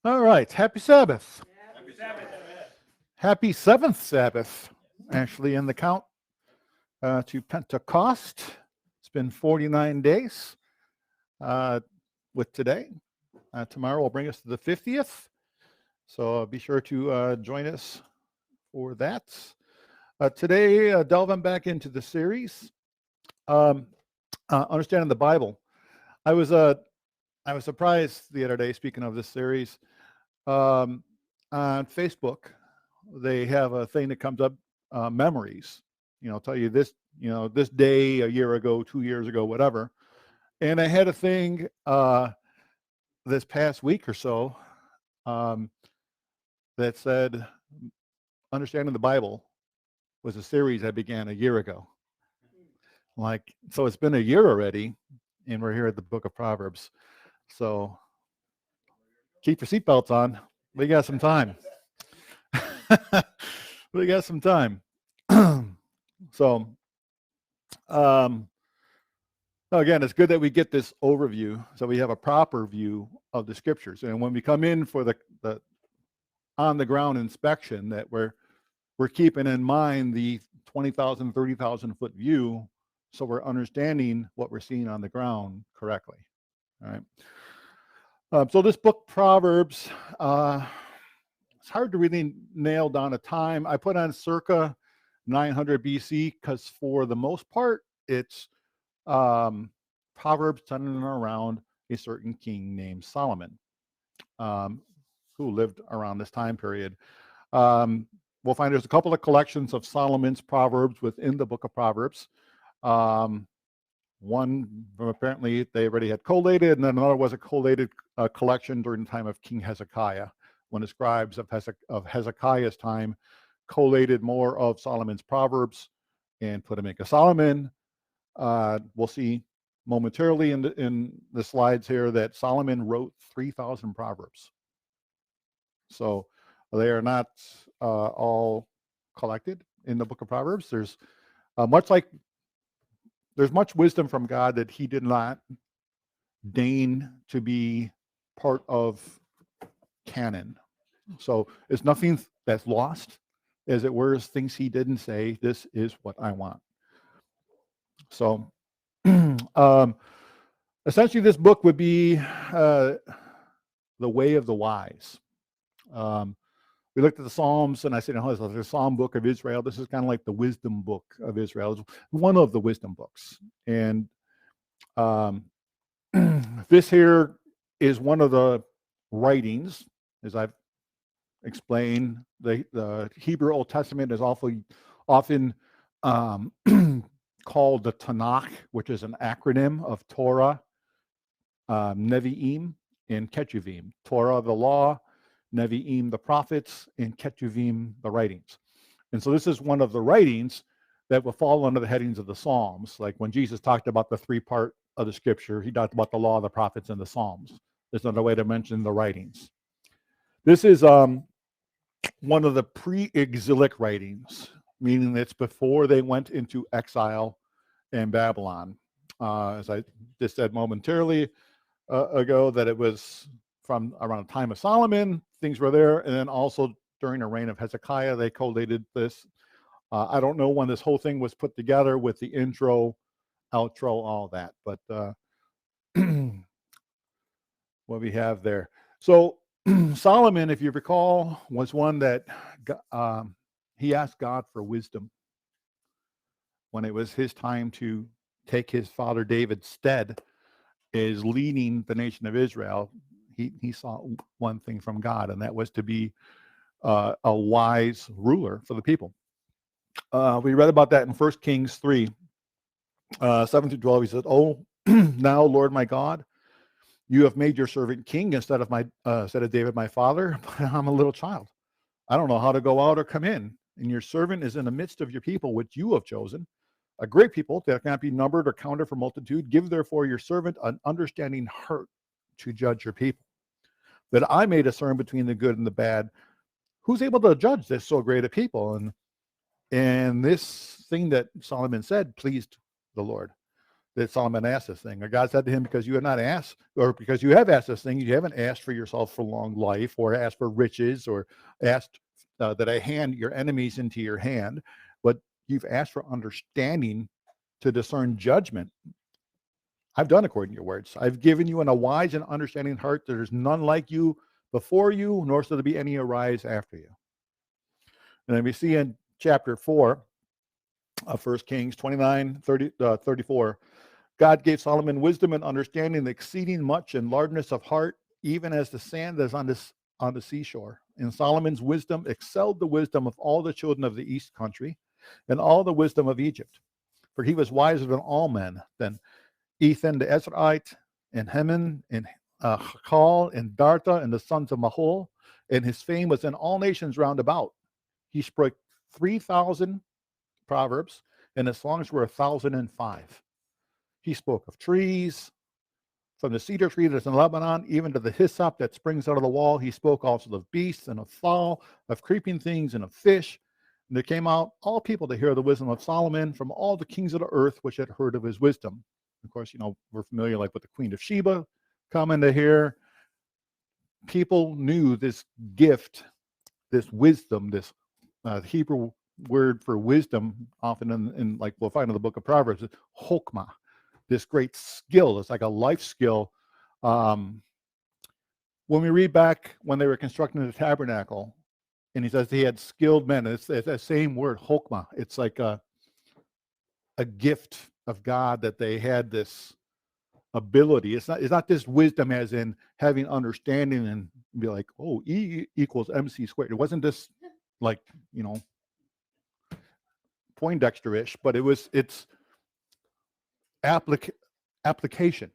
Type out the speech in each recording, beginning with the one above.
All right. Happy Sabbath. Happy Sabbath. Happy seventh Sabbath, actually, in the count to Pentecost. It's been 49 days uh, with today. Tomorrow will bring us to the 50th. So be sure to join us for that. Today, delving back into the series, um, understanding the Bible. I was uh, I was surprised the other day. Speaking of this series, um, on Facebook, they have a thing that comes up, memories. Tell you this, this day a year ago, 2 years ago, whatever. And I had a thing this past week or so um, that said, "Understanding the Bible" was a series that began a year ago. Like, so it's been a year already, and we're here at the Book of Proverbs. So keep your seatbelts on. We got some time. We got some time. So, um, again, it's good that we get this overview so we have a proper view of the scriptures. And when we come in for the on the ground inspection, that we're keeping in mind the 20,000, 30,000 foot view, so we're understanding what we're seeing on the ground correctly. All right. So this book, Proverbs, it's hard to really nail down a time. I put on circa 900 BC because for the most part, it's Proverbs centered around a certain king named Solomon, um, who lived around this time period. We'll find there's a couple of collections of Solomon's Proverbs within the book of Proverbs. One from apparently they already had collated, and then another was a collated collection during the time of King Hezekiah, when the scribes of Hezekiah's time collated more of Solomon's Proverbs and put them into Solomon. We'll see momentarily in the slides here that Solomon wrote 3,000 Proverbs. So they are not all collected in the book of Proverbs. There's much wisdom from God that he did not deign to be part of canon. So it's nothing that's lost, as it were, as things he didn't say, this is what I want. So essentially this book would be the way of the wise. We looked at the Psalms, and I said, it's like the Psalm book of Israel. This is kind of like the wisdom book of Israel. It's one of the wisdom books. And this here is one of the writings, as I've explained. The Hebrew Old Testament is often called the Tanakh, which is an acronym of Torah, Nevi'im, and Ketuvim. Torah, the law; Nevi'im, the prophets; and Ketuvim, the writings. And so this is one of the writings that will fall under the headings of the Psalms. Like when Jesus talked about the three-part of the scripture, he talked about the law, the prophets, and the Psalms. There's another way to mention the writings. This is one of the pre-exilic writings, meaning it's before they went into exile in Babylon. As I just said momentarily ago, that it was from around the time of Solomon, things were there, and then also during the reign of Hezekiah, they collated this. I don't know when this whole thing was put together with the intro, outro, all that, but what we have there. So Solomon, if you recall, was one that he asked God for wisdom when it was his time to take his father David's stead as leading the nation of Israel. He saw one thing from God, and that was to be a wise ruler for the people. We read about that in 1 Kings 3, 7 through 12. He said, "Oh, now, Lord my God, you have made your servant king instead of David my father, but I'm a little child. I don't know how to go out or come in. And your servant is in the midst of your people, which you have chosen, a great people that cannot be numbered or counted for multitude. Give therefore your servant an understanding heart to judge your people, that I may discern between the good and the bad. Who's able to judge this so great a people?" And this thing that Solomon said pleased the Lord. that Solomon asked this thing. Or God said to him, because you have not asked, or because you have asked this thing, you haven't asked for yourself for long life, or asked for riches, or asked that I hand your enemies into your hand, but you've asked for understanding to discern judgment. I've done according to your words. I've given you in a wise and understanding heart. There's none like you before you, nor shall there be any arise after you. And then we see in chapter 4 of 1 Kings 34, God gave Solomon wisdom and understanding, exceeding much in largeness of heart, even as the sand that is on the seashore. And Solomon's wisdom excelled the wisdom of all the children of the east country and all the wisdom of Egypt. For he was wiser than all men, than Ethan the Ezraite, and Heman, and Hakal, and Dartha, and the sons of Mahol. And his fame was in all nations round about. He spoke 3,000 proverbs, and his songs were 1,005. He spoke of trees, from the cedar tree that's in Lebanon, even to the hyssop that springs out of the wall. He spoke also of beasts and of fowl, of creeping things and of fish. And there came out all people to hear the wisdom of Solomon from all the kings of the earth which had heard of his wisdom. Of course, we're familiar like with the Queen of Sheba coming to hear. People knew this gift, this wisdom, this Hebrew word for wisdom, often in like we'll find in the book of Proverbs, Hoeck, this great skill. It's like a life skill. When we read back when they were constructing the tabernacle, and he says he had skilled men, it's that same word, Hoeck. It's like a gift of God that they had this ability. It's not this wisdom as in having understanding and be like, oh, E equals MC squared. It wasn't this like, Poindexter-ish, but it's application,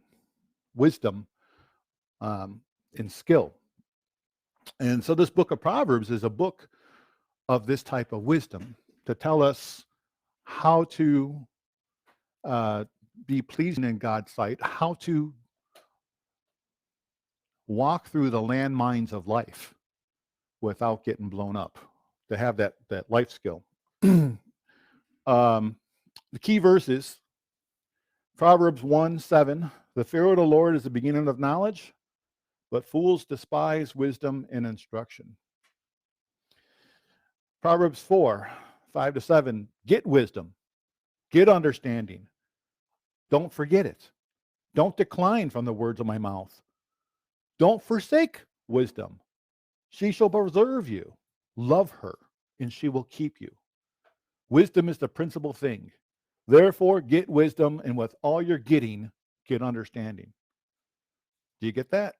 wisdom, and skill. And so this book of Proverbs is a book of this type of wisdom to tell us how to be pleasing in God's sight, how to walk through the landmines of life without getting blown up, to have that life skill. The key verses, Proverbs 1:7, the fear of the Lord is the beginning of knowledge, but fools despise wisdom and instruction. Proverbs 4:5-7, get wisdom, get understanding. Don't forget it. Don't decline from the words of my mouth. Don't forsake wisdom. She shall preserve you. Love her, and she will keep you. Wisdom is the principal thing. Therefore, get wisdom, and with all you're getting, get understanding. Do you get that?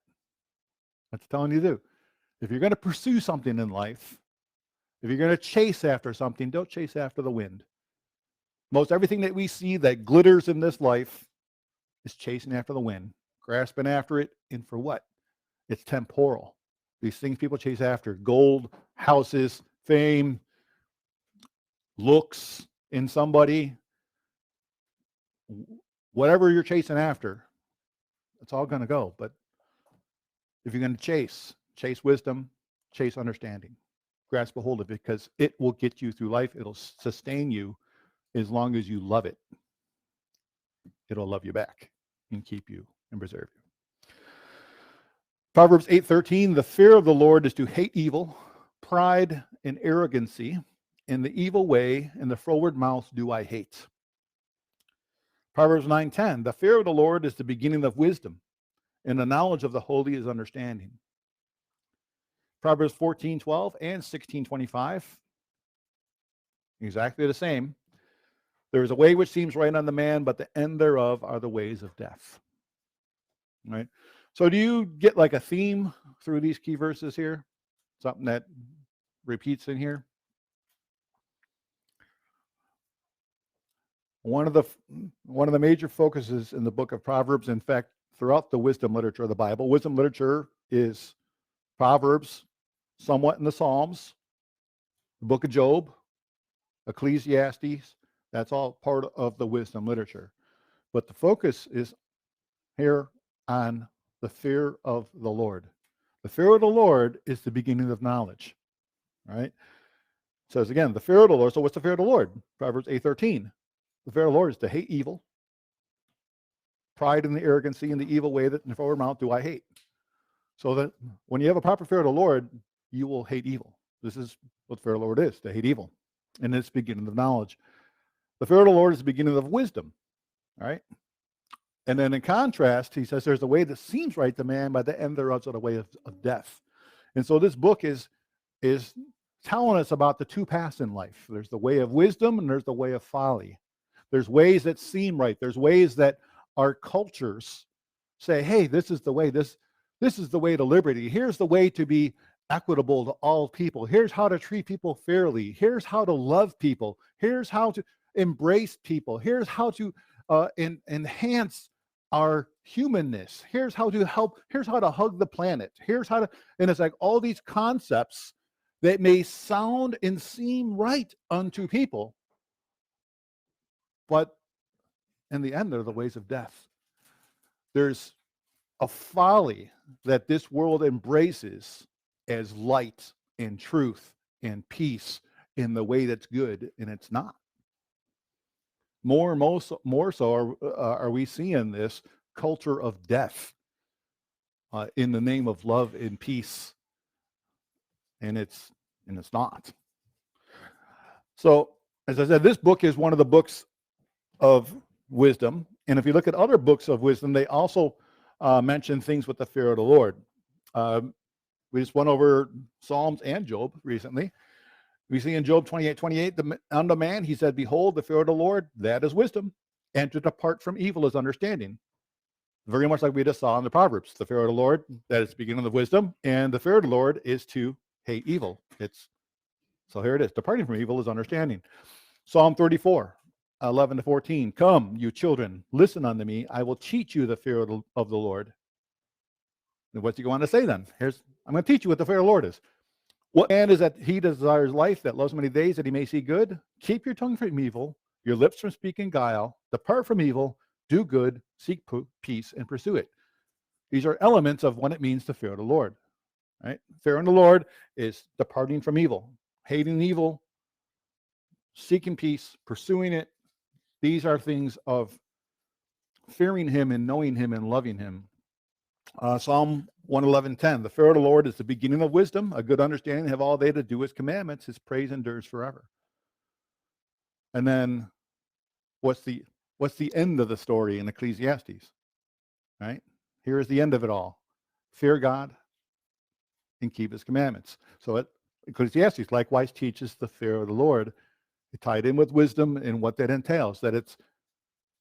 That's telling you to do. If you're going to pursue something in life, if you're going to chase after something, don't chase after the wind. Most everything that we see that glitters in this life is chasing after the wind, grasping after it, and for what? It's temporal. These things people chase after: gold, houses, fame, looks in somebody, whatever you're chasing after, it's all going to go. But if you're going to chase wisdom, chase understanding, grasp a hold of it, because it will get you through life. It'll sustain you as long as you love it. It'll love you back and keep you and preserve you. Proverbs 8:13, the fear of the Lord is to hate evil, pride and arrogancy, and the evil way and the froward mouth do I hate. Proverbs 9:10, the fear of the Lord is the beginning of wisdom, and the knowledge of the holy is understanding. Proverbs 14:12 and 16:25, exactly the same. There is a way which seems right unto man, but the end thereof are the ways of death. Right? So do you get like a theme through these key verses here? Something that repeats in here? One of the major focuses in the book of Proverbs, in fact, throughout the wisdom literature of the Bible, wisdom literature is Proverbs, somewhat in the Psalms, the book of Job, Ecclesiastes. That's all part of the wisdom literature. But the focus is here on the fear of the Lord. The fear of the Lord is the beginning of knowledge. Right? It says again, the fear of the Lord. So what's the fear of the Lord? Proverbs 8:13. The fear of the Lord is to hate evil, pride and the arrogancy and the evil way that in the forward mount do I hate. So that when you have a proper fear of the Lord, you will hate evil. This is what the fear of the Lord is, to hate evil. And it's the beginning of knowledge. The fear of the Lord is the beginning of wisdom. All right. And then in contrast, he says there's a way that seems right to man, but the end thereof is the way of death. And so this book is telling us about the two paths in life. There's the way of wisdom and there's the way of folly. There's ways that seem right. There's ways that our cultures say, hey, this is the way, this is the way to liberty. Here's the way to be equitable to all people. Here's how to treat people fairly. Here's how to love people. Here's how to embrace people. Here's how to enhance our humanness. Here's how to help. Here's how to hug the planet. Here's how to, and it's like all these concepts that may sound and seem right unto people, but in the end, they're the ways of death. There's a folly that this world embraces as light and truth and peace in the way that's good, and it's not. More so are we seeing this culture of death in the name of love and peace, and it's not. So, as I said, this book is one of the books of wisdom, and if you look at other books of wisdom, they also mention things with the fear of the Lord. We just went over Psalms and Job recently. We see in Job 28:28, unto man he said, behold, the fear of the Lord, that is wisdom, and to depart from evil is understanding. Very much like we just saw in the Proverbs. The fear of the Lord, that is the beginning of wisdom, and the fear of the Lord is to hate evil. So here it is. Departing from evil is understanding. Psalm 34:11-14. Come, you children, listen unto me. I will teach you the fear of the Lord. And what's he going to say then? I'm going to teach you what the fear of the Lord is. What man is that he desires life, that loves many days, that he may see good? Keep your tongue from evil, your lips from speaking guile. Depart from evil, do good, seek peace, and pursue it. These are elements of what it means to fear the Lord. Right? Fear in the Lord is departing from evil, hating evil, seeking peace, pursuing it. These are things of fearing him and knowing him and loving him. Psalm 111:10. The fear of the Lord is the beginning of wisdom. A good understanding have all they that do his commandments. His praise endures forever. And then what's the end of the story in Ecclesiastes? Right? Here is the end of it all. Fear God and keep his commandments. So Ecclesiastes likewise teaches the fear of the Lord. It tied in with wisdom and what that entails, that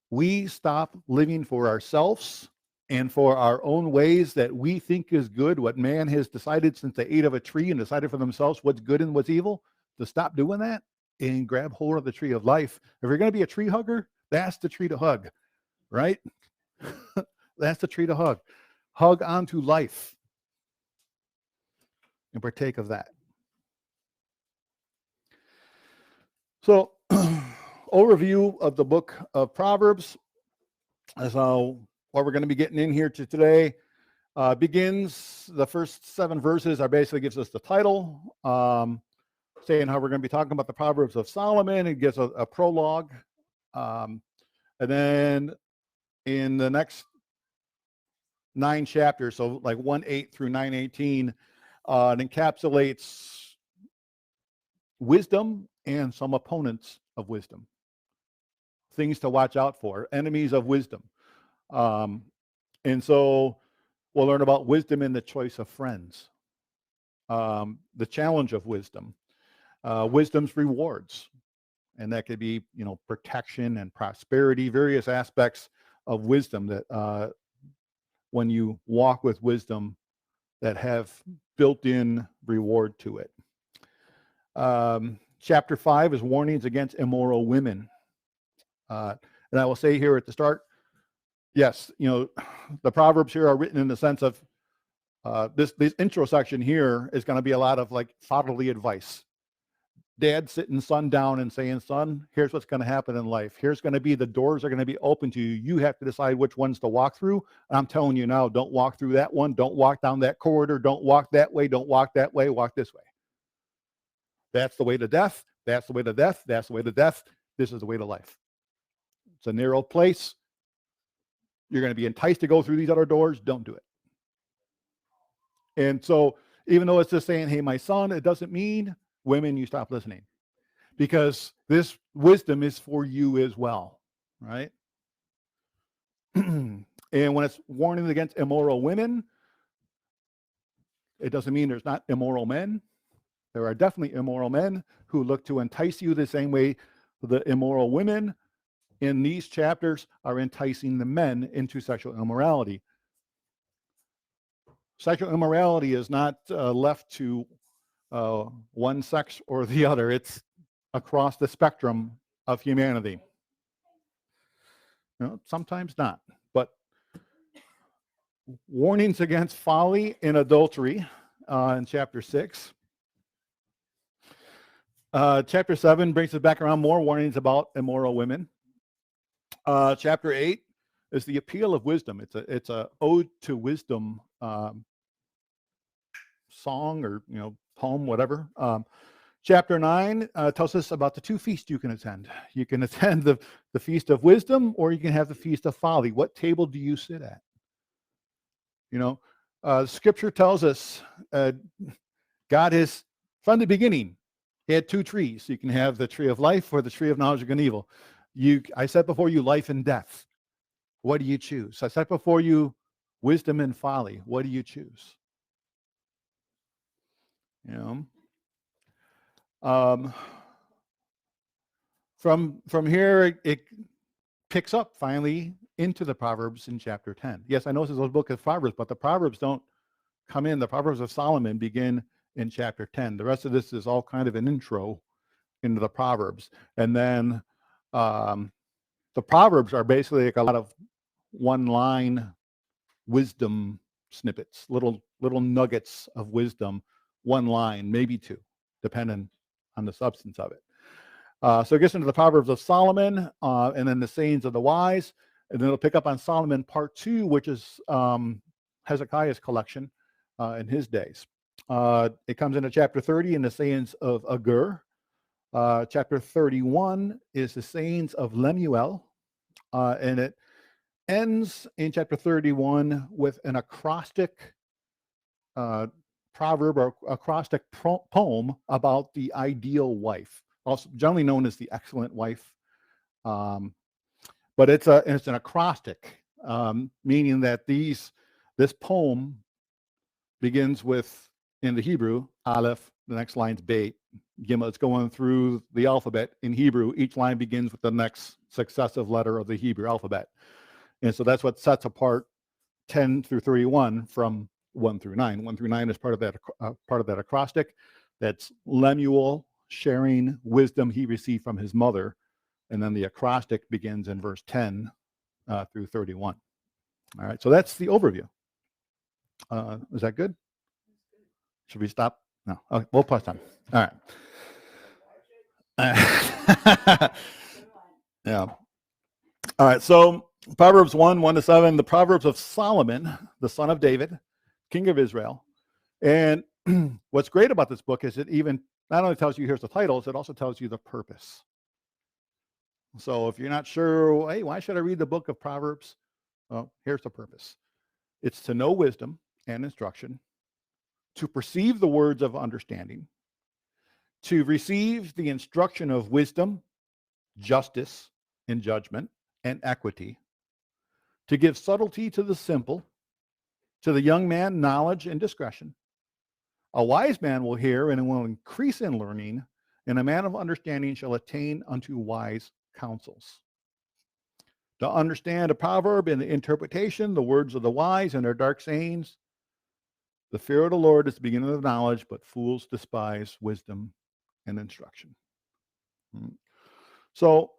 we stop living for ourselves and for our own ways that we think is good, what man has decided since they ate of a tree and decided for themselves what's good and what's evil, to stop doing that and grab hold of the tree of life. If you're going to be a tree hugger, that's the tree to hug, right? That's the tree to hug. Hug onto life and partake of that. So, overview of the book of Proverbs. So, what we're going to be getting in here to today begins, the first 7 verses are basically gives us the title, saying how we're going to be talking about the Proverbs of Solomon. It gives a prologue. And then in the next 9 chapters, so like 1:8 through 9:18, it encapsulates wisdom and some opponents of wisdom. Things to watch out for, enemies of wisdom. And so we'll learn about wisdom in the choice of friends, the challenge of wisdom, wisdom's rewards, and that could be, protection and prosperity, various aspects of wisdom that when you walk with wisdom that have built-in reward to it. Chapter 5 is warnings against immoral women. And I will say here at the start, yes, the Proverbs here are written in the sense of this intro section here is going to be a lot of like fatherly advice. Dad sitting son down and saying, son, here's what's going to happen in life. Here's going to be the doors are going to be open to you. You have to decide which ones to walk through. And I'm telling you now, don't walk through that one. Don't walk down that corridor. Don't walk that way. Don't walk that way. Walk this way. That's the way to death. That's the way to death. That's the way to death. This is the way to life. It's a narrow place. you're going to be enticed to go through these other doors, don't do it. And so even though it's just saying, hey, my son, it doesn't mean women, you stop listening, because this wisdom is for you as well, right? And when it's warning against immoral women, it doesn't mean there's not immoral men. There are definitely immoral men who look to entice you the same way the immoral women in these chapters are enticing the men into sexual immorality. Sexual immorality is not left to one sex or the other. It's across the spectrum of humanity. Sometimes not, but warnings against folly and adultery in chapter 6. Chapter 7 brings us back around, more warnings about immoral women. Chapter 8 is the appeal of wisdom. It's a ode to wisdom song or poem, whatever. Chapter 9 tells us about the 2 feasts you can attend. You can attend the feast of wisdom, or you can have the feast of folly. What table do you sit at? Scripture tells us God has, from the beginning, he had 2 trees. You can have the tree of life or the tree of knowledge of good and evil. I set before you life and death. What do you choose? I set before you wisdom and folly. What do you choose? From here, it picks up finally into the Proverbs in chapter 10. Yes, I know this is a book of Proverbs, but the Proverbs don't come in. The Proverbs of Solomon begin in chapter 10. The rest of this is all kind of an intro into the Proverbs. And then the Proverbs are basically like a lot of one-line wisdom snippets, little nuggets of wisdom, one line, maybe 2, depending on the substance of it. So it gets into the Proverbs of Solomon, and then the sayings of the wise, and then it'll pick up on Solomon part 2, which is Hezekiah's collection in his days. It comes into chapter 30 in the sayings of Agur. Chapter 31 is the sayings of Lemuel, and it ends in chapter 31 with an acrostic proverb or acrostic poem about the ideal wife, also generally known as the excellent wife. But it's an acrostic, meaning that this poem begins with, in the Hebrew, Aleph, the next line's Beit, Gimel. It's going through the alphabet. In Hebrew, each line begins with the next successive letter of the Hebrew alphabet. And so that's what sets apart 10 through 31 from 1 through 9. 1 through 9 is part of that acrostic. That's Lemuel sharing wisdom he received from his mother. And then the acrostic begins in verse 10 through 31. All right, so that's the overview. Is that good? Should we stop? No. Okay, we'll pause time. All right. Yeah. All right, so Proverbs 1:1-7, the Proverbs of Solomon, the son of David, king of Israel. And what's great about this book is it even not only tells you here's the titles, it also tells you the purpose. So if you're not sure, hey, why should I read the book of Proverbs? Well, here's the purpose. It's to know wisdom and instruction, to perceive the words of understanding, to receive the instruction of wisdom, justice, and judgment, and equity, to give subtlety to the simple, to the young man knowledge and discretion. A wise man will hear and will increase in learning, and a man of understanding shall attain unto wise counsels. To understand a proverb and the interpretation, the words of the wise and their dark sayings, the fear of the Lord is the beginning of knowledge, but fools despise wisdom and instruction. So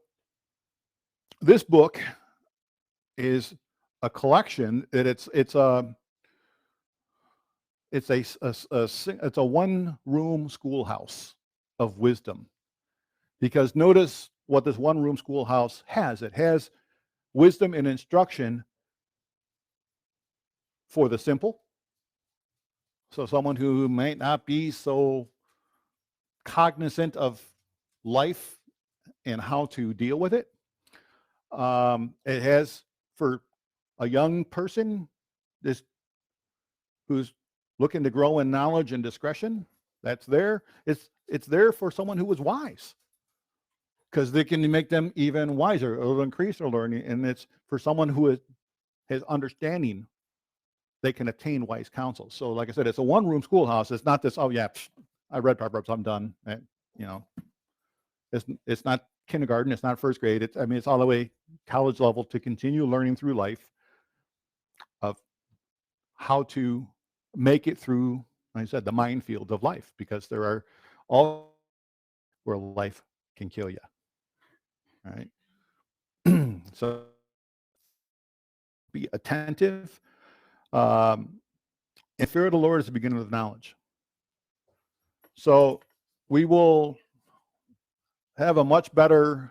this book is a collection that it's a one-room schoolhouse of wisdom, because notice what this one-room schoolhouse has. It has wisdom and instruction for the simple. So someone who might not be so cognizant of life and how to deal with it. It has for a young person who's looking to grow in knowledge and discretion, that's there. It's there for someone who is wise, because they can make them even wiser. It'll increase their learning, and it's for someone who has understanding. They can attain wise counsel. So, like I said, it's a one-room schoolhouse. It's not this. Oh yeah, I read Proverbs. I'm done. And, it's not kindergarten. It's not first grade. It's all the way college level to continue learning through life of how to make it through, like I said, the minefield of life, because there are all where life can kill you. All right. So be attentive. And fear of the Lord is the beginning of knowledge. So we will have a much better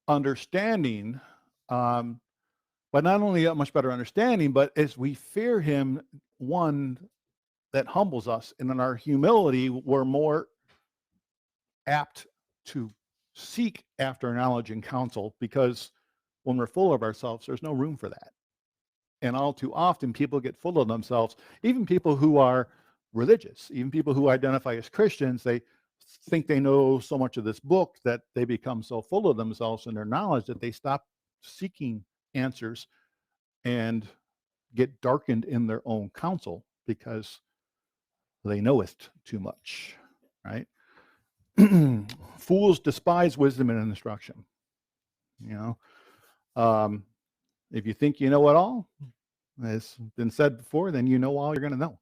understanding, but not only a much better understanding, but as we fear him, one that humbles us, and in our humility, we're more apt to seek after knowledge and counsel, because when we're full of ourselves, there's no room for that. And all too often, people get full of themselves, even people who are religious, even people who identify as Christians. They think they know so much of this book that they become so full of themselves and their knowledge that they stop seeking answers and get darkened in their own counsel because they knoweth too much, right? Fools despise wisdom and instruction. If you think you know it all, as been said before, then you know all you're going to know,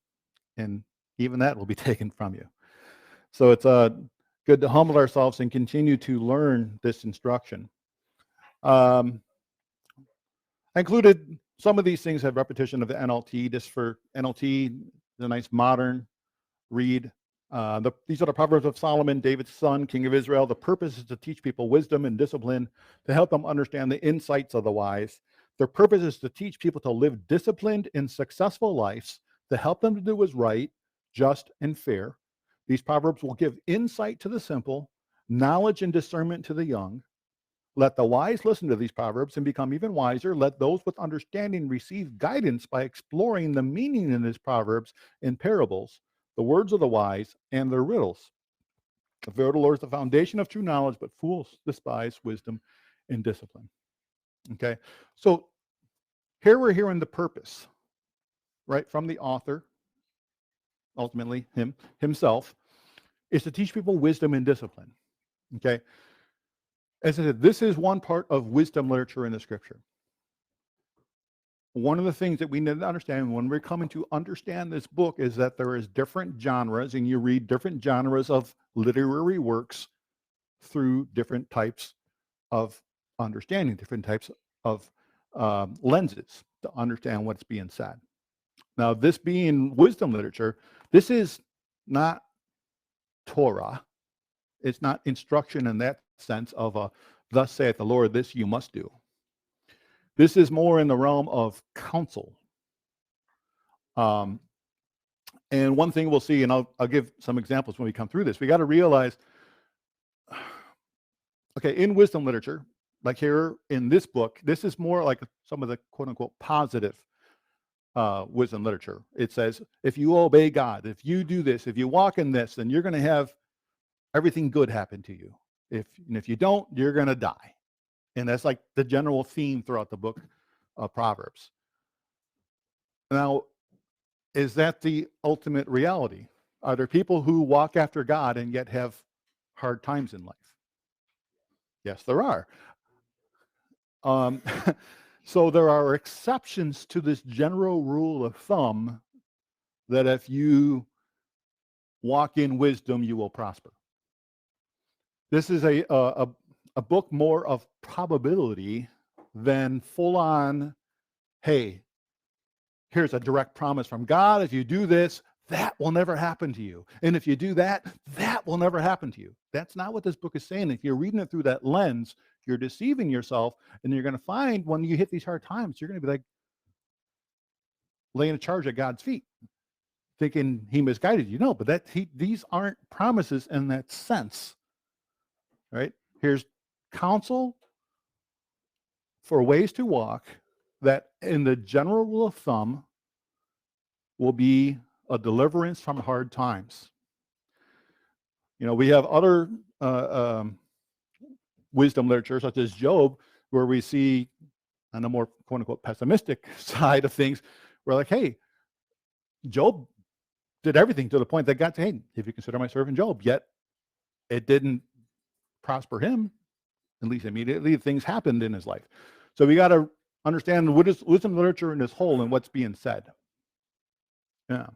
and even that will be taken from you. So it's good to humble ourselves and continue to learn this instruction. I included some of these things have repetition of the NLT. Just for NLT, the nice modern read. These are the Proverbs of Solomon, David's son, king of Israel. The purpose is to teach people wisdom and discipline, to help them understand the insights of the wise. Their purpose is to teach people to live disciplined and successful lives, to help them to do what is right, just, and fair. These Proverbs will give insight to the simple, knowledge and discernment to the young. Let the wise listen to these Proverbs and become even wiser. Let those with understanding receive guidance by exploring the meaning in these Proverbs and parables, the words of the wise, and their riddles. The fear of the Lord is the foundation of true knowledge, but fools despise wisdom and discipline. Okay, so here we're hearing the purpose, right, from the author, ultimately himself, is to teach people wisdom and discipline. Okay, as I said, this is one part of wisdom literature in the scripture. One of the things that we need to understand when we're coming to understand this book is that there is different genres, and you read different genres of literary works through different types of understanding, different types of lenses to understand what's being said. Now, this being wisdom literature, this is not Torah. It's not instruction in that sense of a, thus saith the Lord, this you must do. This is more in the realm of counsel. And one thing we'll see, and I'll give some examples when we come through this, we got to realize, okay, in wisdom literature, like here in this book, this is more like some of the quote unquote positive wisdom literature. It says, if you obey God, if you do this, if you walk in this, then you're going to have everything good happen to you. If you don't, you're going to die. And that's like the general theme throughout the book of Proverbs. Now, is that the ultimate reality? Are there people who walk after God and yet have hard times in life? Yes, there are. So there are exceptions to this general rule of thumb that if you walk in wisdom, you will prosper. This is a book more of probability than full on, hey, here's a direct promise from God. If you do this, that will never happen to you. And if you do that, that will never happen to you. That's not what this book is saying. If you're reading it through that lens, you're deceiving yourself, and you're going to find when you hit these hard times, you're going to be like laying a charge at God's feet, thinking he misguided you. No, but these aren't promises in that sense, right? Here's counsel for ways to walk that in the general rule of thumb will be a deliverance from hard times. We have other wisdom literature, such as Job, where we see on a more quote-unquote pessimistic side of things, we're like, hey, Job did everything to the point that God said, hey, if you consider my servant Job, yet it didn't prosper him, at least immediately. Things happened in his life. So we got to understand what is wisdom literature in this whole and what's being said. Yeah.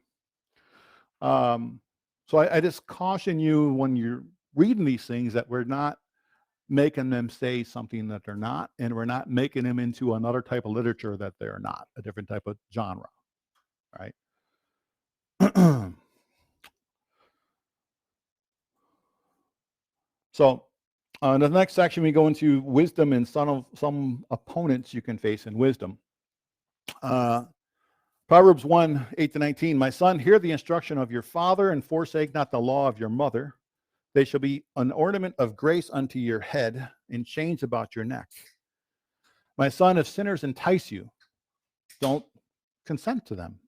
So I just caution you when you're reading these things that we're not making them say something that they're not, and we're not making them into another type of literature that they're not, a different type of genre, right? So in the next section, we go into wisdom and some opponents you can face in wisdom. Proverbs 1, 8-19, my son, hear the instruction of your father and forsake not the law of your mother. They shall be an ornament of grace unto your head and chains about your neck. My son, if sinners entice you, don't consent to them.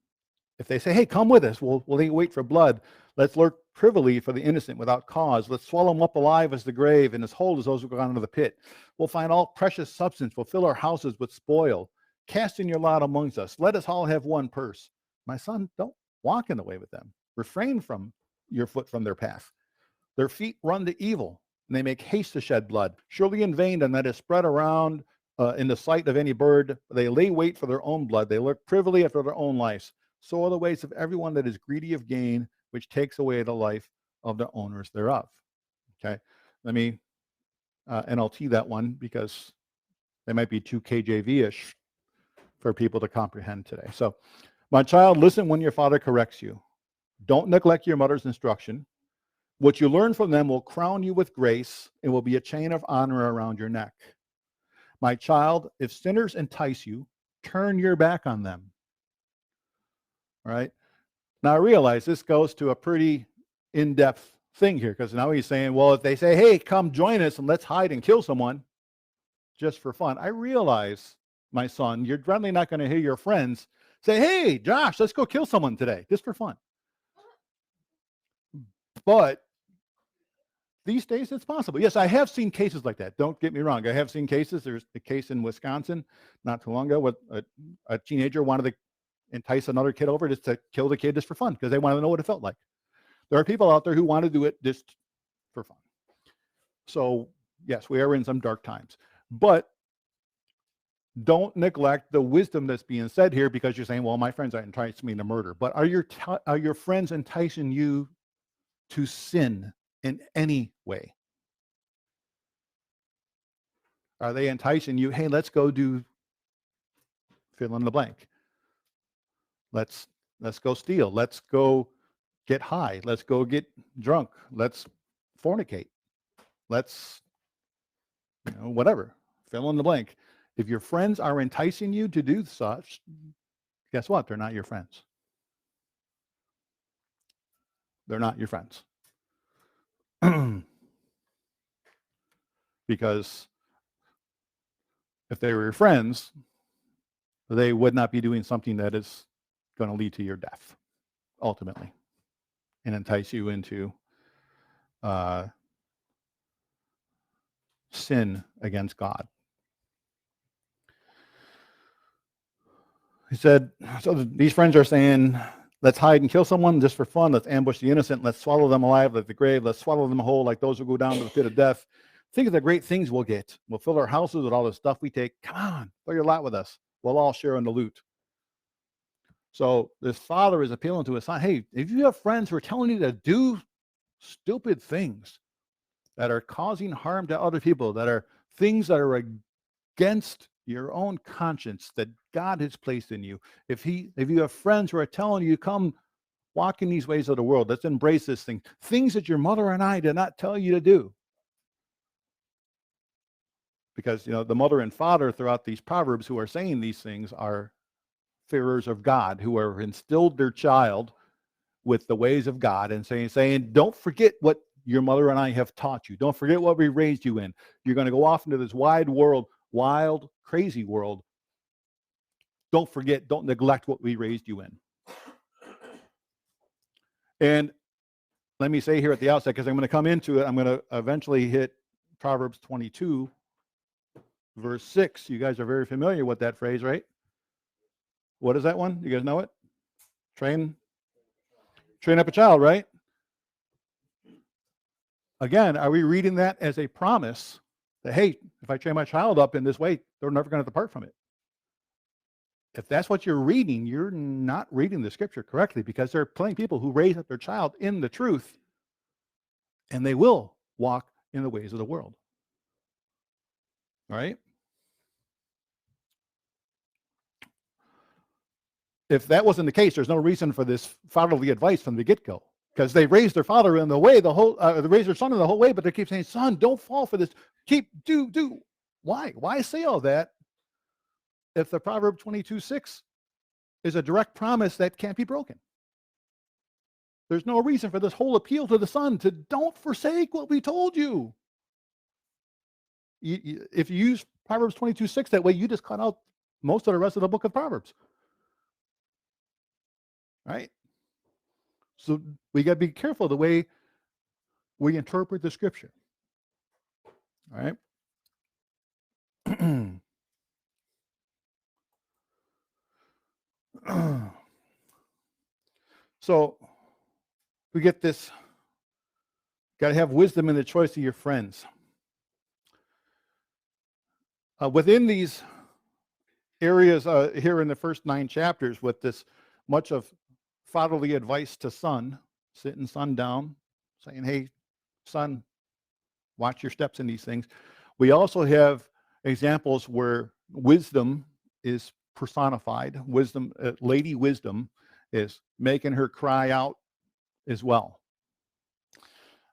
If they say, hey, come with us, we'll wait for blood. Let's lurk privily for the innocent without cause. Let's swallow them up alive as the grave and as whole as those who go down into the pit. We'll find all precious substance. We'll fill our houses with spoil. Cast in your lot amongst us. Let us all have one purse. My son, don't walk in the way with them. Refrain from your foot from their path. Their feet run to evil, and they make haste to shed blood. Surely in vain, and that is spread around in the sight of any bird. They lay wait for their own blood. They lurk privily after their own lives. So are the ways of everyone that is greedy of gain, which takes away the life of the owners thereof. Okay, let me NLT that one because they might be too KJV-ish for people to comprehend today. So, my child, listen when your father corrects you. Don't neglect your mother's instruction. What you learn from them will crown you with grace and will be a chain of honor around your neck. My child, if sinners entice you, turn your back on them. All right. Now I realize this goes to a pretty in-depth thing here, because now he's saying, well, if they say, hey, come join us and let's hide and kill someone just for fun. I realize, my son, you're generally not going to hear your friends say, hey, Josh, let's go kill someone today, just for fun. But these days, it's possible. Yes, I have seen cases like that. Don't get me wrong. I have seen cases. There's a case in Wisconsin not too long ago with a teenager wanted to entice another kid over just to kill the kid just for fun because they wanted to know what it felt like. There are people out there who want to do it just for fun. So, yes, we are in some dark times. But don't neglect the wisdom that's being said here because you're saying, well, my friends are enticing me to murder. But are your friends enticing you to sin in any way? Are they enticing you, hey, let's go do fill in the blank. Let's go steal. Let's go get high. Let's go get drunk. Let's fornicate. Let's, whatever. Fill in the blank. If your friends are enticing you to do such, guess what? They're not your friends. They're not your friends. Because if they were your friends, they would not be doing something that is going to lead to your death, ultimately, and entice you into sin against God. He said, so these friends are saying, let's hide and kill someone just for fun. Let's ambush the innocent. Let's swallow them alive like the grave. Let's swallow them whole like those who go down to the pit of death. Think of the great things we'll get. We'll fill our houses with all the stuff we take. Come on, throw your lot with us. We'll all share in the loot. So this father is appealing to his son. Hey, if you have friends who are telling you to do stupid things that are causing harm to other people, that are things that are against your own conscience that God has placed in you, if you have friends who are telling you, come walk in these ways of the world, let's embrace this thing, things that your mother and I did not tell you to do. Because, the mother and father throughout these Proverbs who are saying these things are fearers of God, who have instilled their child with the ways of God and saying, don't forget what your mother and I have taught you. Don't forget what we raised you in. You're going to go off into this wide world, wild, crazy world. Don't forget, don't neglect what we raised you in. And let me say here at the outset, because I'm going to come into it, I'm going to eventually hit Proverbs 22, verse 6. You guys are very familiar with that phrase, right? What is that one? You guys know it? Train up a child, right? Again, are we reading that as a promise that, hey, if I train my child up in this way, they're never going to depart from it? If that's what you're reading, you're not reading the scripture correctly, because there are plenty of people who raise up their child in the truth, and they will walk in the ways of the world. All right? If that wasn't the case, there's no reason for this fatherly advice from the get-go, because they raised their father in the way, they raised their son in the whole way, but they keep saying, son, don't fall for this. Do. Why? Why say all that if the Proverb 22:6 is a direct promise that can't be broken? There's no reason for this whole appeal to the son to don't forsake what we told you. If you use Proverbs 22:6 that way, you just cut out most of the rest of the book of Proverbs. Right? So we got to be careful the way we interpret the scripture. All right? So we get this, got to have wisdom in the choice of your friends. Within these areas here in the first 9 chapters, with this much of fatherly advice to son, sitting son down, saying, hey, son, watch your steps in these things. We also have examples where wisdom is personified. Wisdom, Lady Wisdom, is making her cry out as well.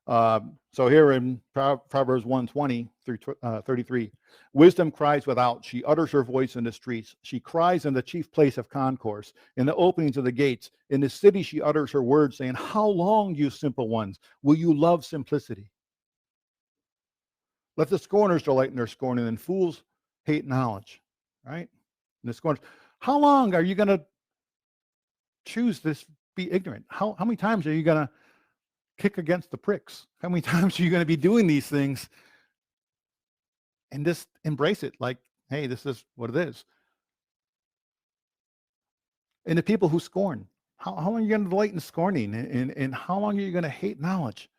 So here in Proverbs 1:20 through 33, wisdom cries without. She utters her voice in the streets. She cries in the chief place of concourse, in the openings of the gates. In the city she utters her words, saying, how long, you simple ones, will you love simplicity? Let the scorners delight in their scorning, and fools hate knowledge. Right? And the scorners, how long are you going to choose this, be ignorant? How many times are you going to kick against the pricks? How many times are you going to be doing these things and just embrace it like, hey, this is what it is? And the people who scorn, how long are you going to delight in scorning? And how long are you going to hate knowledge?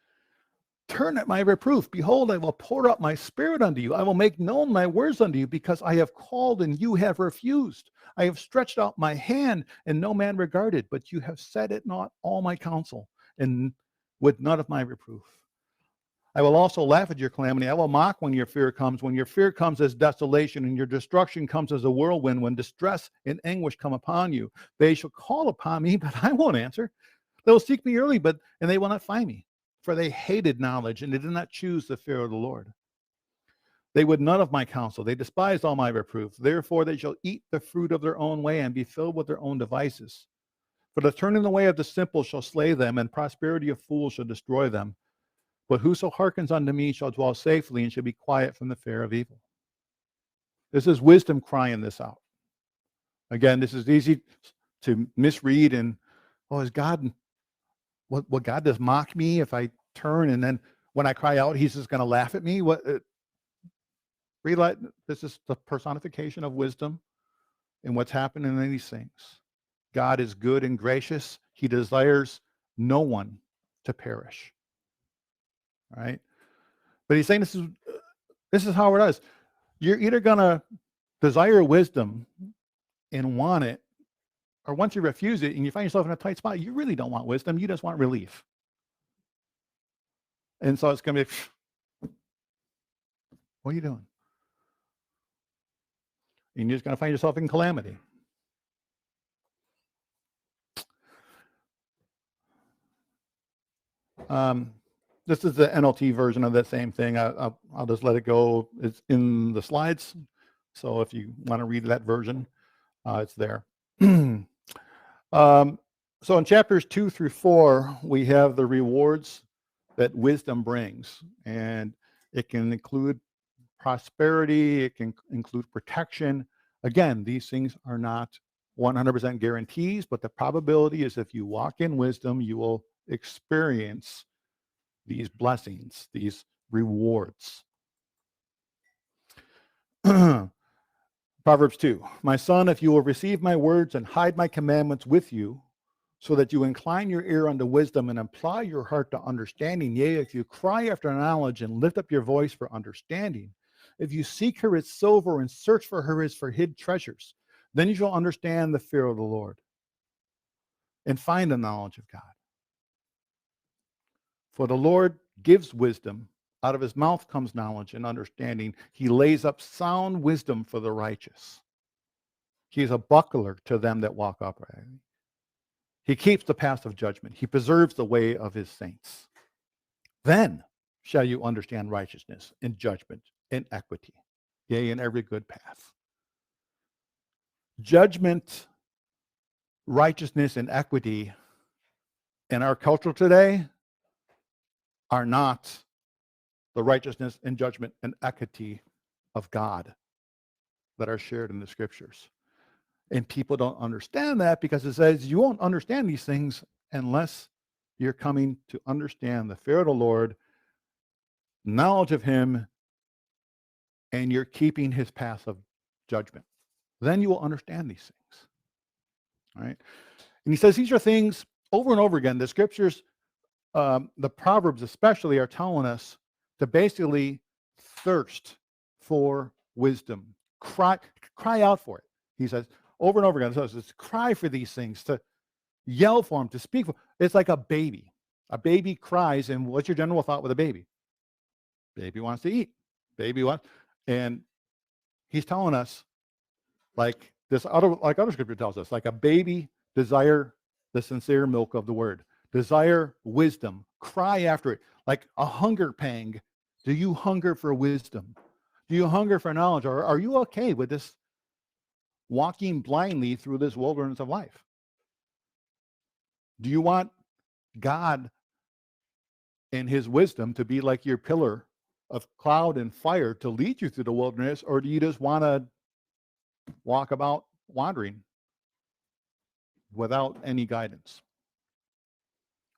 Turn at my reproof. Behold, I will pour out my spirit unto you. I will make known my words unto you, because I have called and you have refused. I have stretched out my hand and no man regarded, but you have set at naught all my counsel, and with none of my reproof. I will also laugh at your calamity. I will mock when your fear comes as desolation, and your destruction comes as a whirlwind, when distress and anguish come upon you. They shall call upon me, but I won't answer. They will seek me early, and they will not find me. For they hated knowledge, and they did not choose the fear of the Lord. They would none of my counsel. They despised all my reproof. Therefore they shall eat the fruit of their own way, and be filled with their own devices. For the turning away of the simple shall slay them, and prosperity of fools shall destroy them. But whoso hearkens unto me shall dwell safely, and shall be quiet from the fear of evil. This is wisdom crying this out. Again, this is easy to misread, and, is God, what God does mock me if I turn, and then when I cry out, he's just going to laugh at me? Realize this is the personification of wisdom and what's happening in these things. God is good and gracious. He desires no one to perish. All right? But he's saying this is how it is. You're either going to desire wisdom and want it, or once you refuse it and you find yourself in a tight spot, you really don't want wisdom. You just want relief. And so it's going to be, what are you doing? And you're just going to find yourself in calamity. This is the NLT version of that same thing. I'll just let it go. It's in the slides. So if you want to read that version, it's there. So in chapters 2 through 4, we have the rewards that wisdom brings. And it can include prosperity, it can include protection. Again, these things are not 100% guarantees, but the probability is if you walk in wisdom, you will experience these blessings, these rewards. Proverbs 2, my son, if you will receive my words and hide my commandments with you, so that you incline your ear unto wisdom and apply your heart to understanding. Yea, if you cry after knowledge and lift up your voice for understanding, if you seek her as silver and search for her as for hid treasures, then you shall understand the fear of the Lord and find the knowledge of God. For the Lord gives wisdom. Out of his mouth comes knowledge and understanding. He lays up sound wisdom for the righteous. He is a buckler to them that walk uprightly. He keeps the path of judgment. He preserves the way of his saints. Then shall you understand righteousness and judgment and equity, yea, in every good path. Judgment, righteousness, and equity in our culture today are not the righteousness and judgment and equity of God that are shared in the scriptures. And people don't understand that because it says you won't understand these things unless you're coming to understand the fear of the Lord, knowledge of him, and you're keeping his path of judgment. Then you will understand these things. All right. And he says these are things over and over again. The scriptures, the Proverbs especially, are telling us to basically thirst for wisdom. Cry out for it. He says over and over again. So it's cry for these things, to yell for them, to speak for them. It's like a baby. A baby cries, and what's your general thought with a baby? Baby wants to eat. Baby wants, and he's telling us, like other scripture tells us, like a baby desire the sincere milk of the word, desire wisdom, cry after it, like a hunger pang. Do you hunger for wisdom? Do you hunger for knowledge? Or are you okay with this walking blindly through this wilderness of life? Do you want God and his wisdom to be like your pillar of cloud and fire to lead you through the wilderness, or do you just want to walk about wandering without any guidance?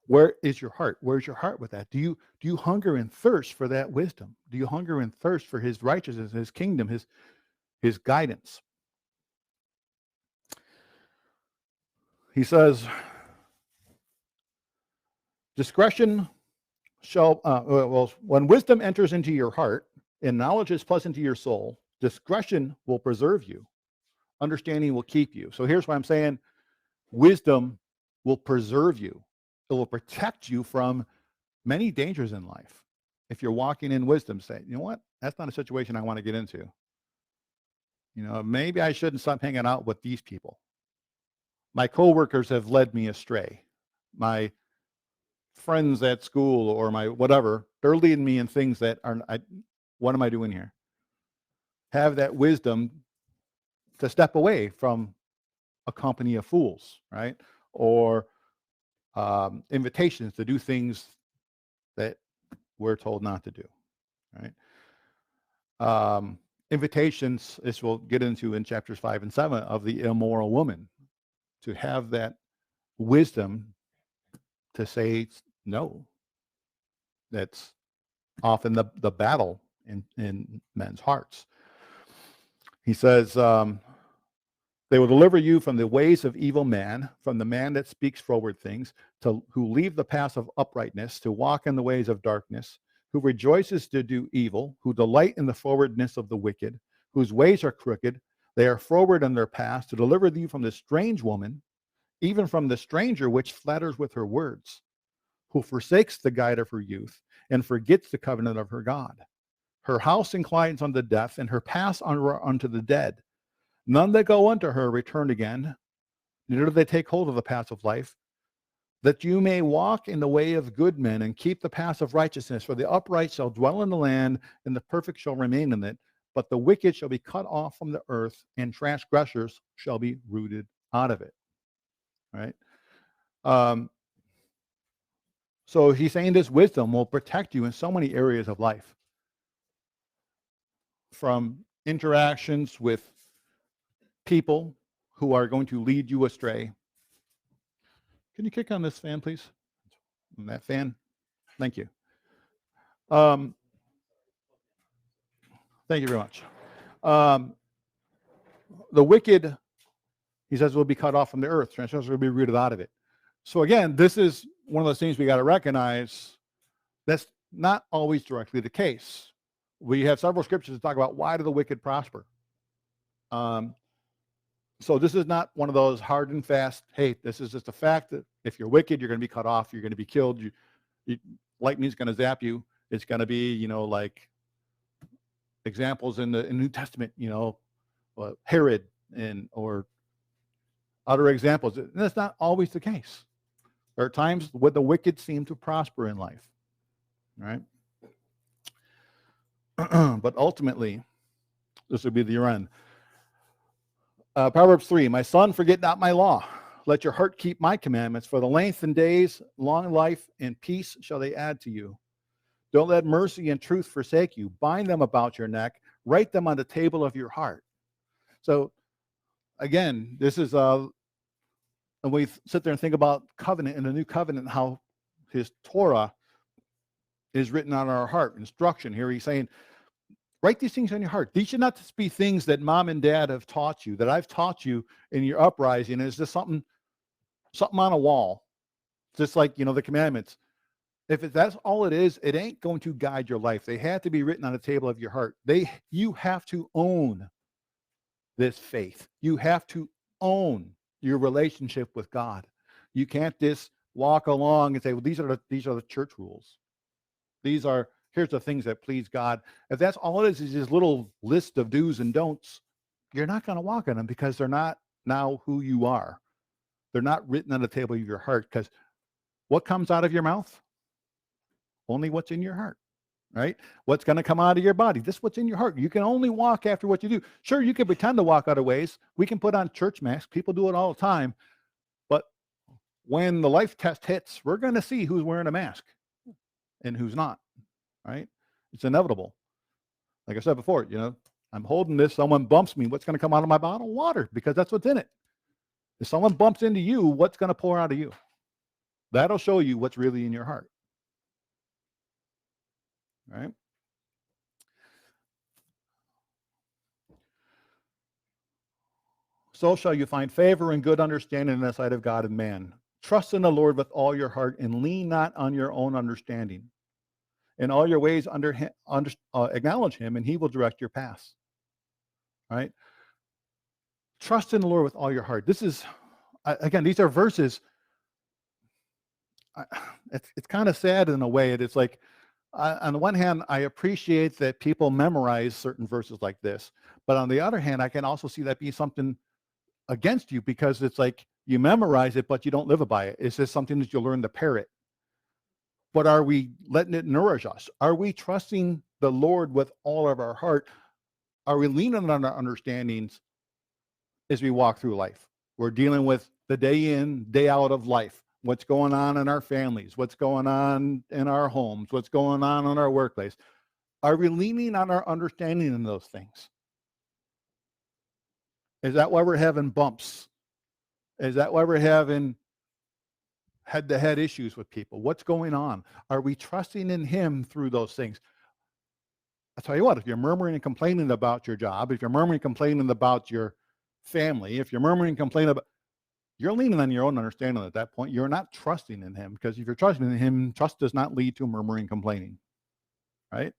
Where is your heart? Where's your heart with that? Do you hunger and thirst for that wisdom? Do you hunger and thirst for his righteousness, his kingdom, his guidance? He says, discretion shall, when wisdom enters into your heart and knowledge is pleasant to your soul, discretion will preserve you. Understanding will keep you. So here's why I'm saying wisdom will preserve you. It will protect you from many dangers in life. If you're walking in wisdom, say, you know what? That's not a situation I want to get into. You know, maybe I shouldn't stop hanging out with these people. My coworkers have led me astray. My friends at school or my whatever, they're leading me in things that are, what am I doing here? Have that wisdom to step away from a company of fools, right? Or invitations to do things that we're told not to do, right? Invitations, this we'll get into in chapters 5 and 7, of the immoral woman, to have that wisdom to say no. That's often the battle in men's hearts. He says, they will deliver you from the ways of evil man, from the man that speaks froward things, who leave the path of uprightness, to walk in the ways of darkness, who rejoices to do evil, who delight in the forwardness of the wicked, whose ways are crooked. They are forward in their paths, to deliver you from the strange woman, even from the stranger which flatters with her words, who forsakes the guide of her youth and forgets the covenant of her God. Her house inclines unto death, and her paths unto the dead. None that go unto her return again, neither do they take hold of the paths of life, that you may walk in the way of good men and keep the paths of righteousness. For the upright shall dwell in the land, and the perfect shall remain in it. But the wicked shall be cut off from the earth, and transgressors shall be rooted out of it. Right? So he's saying this wisdom will protect you in so many areas of life, from interactions with people who are going to lead you astray. Can you kick on this fan, please? On that fan? Thank you. Thank you very much. The wicked, he says, will be cut off from the earth. Transgressors will be rooted out of it. So again, this is one of those things we got to recognize. That's not always directly the case. We have several scriptures to talk about why do the wicked prosper. So this is not one of those hard and fast, hey, this is just a fact that if you're wicked, you're going to be cut off, you're going to be killed, lightning's going to zap you. It's going to be, like examples in the New Testament, Herod or other examples. And that's not always the case. There are times when the wicked seem to prosper in life, right? But ultimately, this would be the end. Proverbs 3, my son, forget not my law. Let your heart keep my commandments, for the length and days, long life, and peace shall they add to you. Don't let mercy and truth forsake you. Bind them about your neck. Write them on the table of your heart. So, again, this is, and we sit there and think about covenant in the new covenant, how his Torah is written on our heart. Instruction. Here he's saying, write these things on your heart. These should not just be things that mom and dad have taught you, that I've taught you in your uprising. It's just something on a wall, just like, the commandments. If that's all it is, it ain't going to guide your life. They have to be written on the table of your heart. You have to own this faith. You have to own your relationship with God. You can't just walk along and say, well, these are the church rules. Here's the things that please God. If that's all it is this little list of do's and don'ts, you're not going to walk in them because they're not now who you are. They're not written on the table of your heart, because what comes out of your mouth? Only what's in your heart, right? What's going to come out of your body? This is what's in your heart. You can only walk after what you do. Sure, you can pretend to walk other ways. We can put on church masks. People do it all the time. But when the life test hits, we're going to see who's wearing a mask and who's not, right? It's inevitable. Like I said before, I'm holding this. Someone bumps me. What's going to come out of my bottle? Water, because that's what's in it. If someone bumps into you, what's going to pour out of you? That'll show you what's really in your heart. Right? So shall you find favor and good understanding in the sight of God and man. Trust in the Lord with all your heart and lean not on your own understanding. In all your ways acknowledge him, and he will direct your paths. Right? Trust in the Lord with all your heart. This is, again, these are verses. It's kind of sad in a way. It's like, on the one hand, I appreciate that people memorize certain verses like this. But on the other hand, I can also see that be something against you, because it's like you memorize it, but you don't live by it. It's just something that you learn to parrot. But are we letting it nourish us? Are we trusting the Lord with all of our heart? Are we leaning on our understandings as we walk through life? We're dealing with the day in, day out of life. What's going on in our families? What's going on in our homes? What's going on in our workplace? Are we leaning on our understanding in those things? Is that why we're having bumps? Is that why we're having head-to-head issues with people? What's going on? Are we trusting in him through those things? I'll tell you what, if you're murmuring and complaining about your job, if you're murmuring and complaining about your family, if you're murmuring and complaining about, you're leaning on your own understanding at that point. You're not trusting in him, because if you're trusting in him, trust does not lead to murmuring and complaining, right?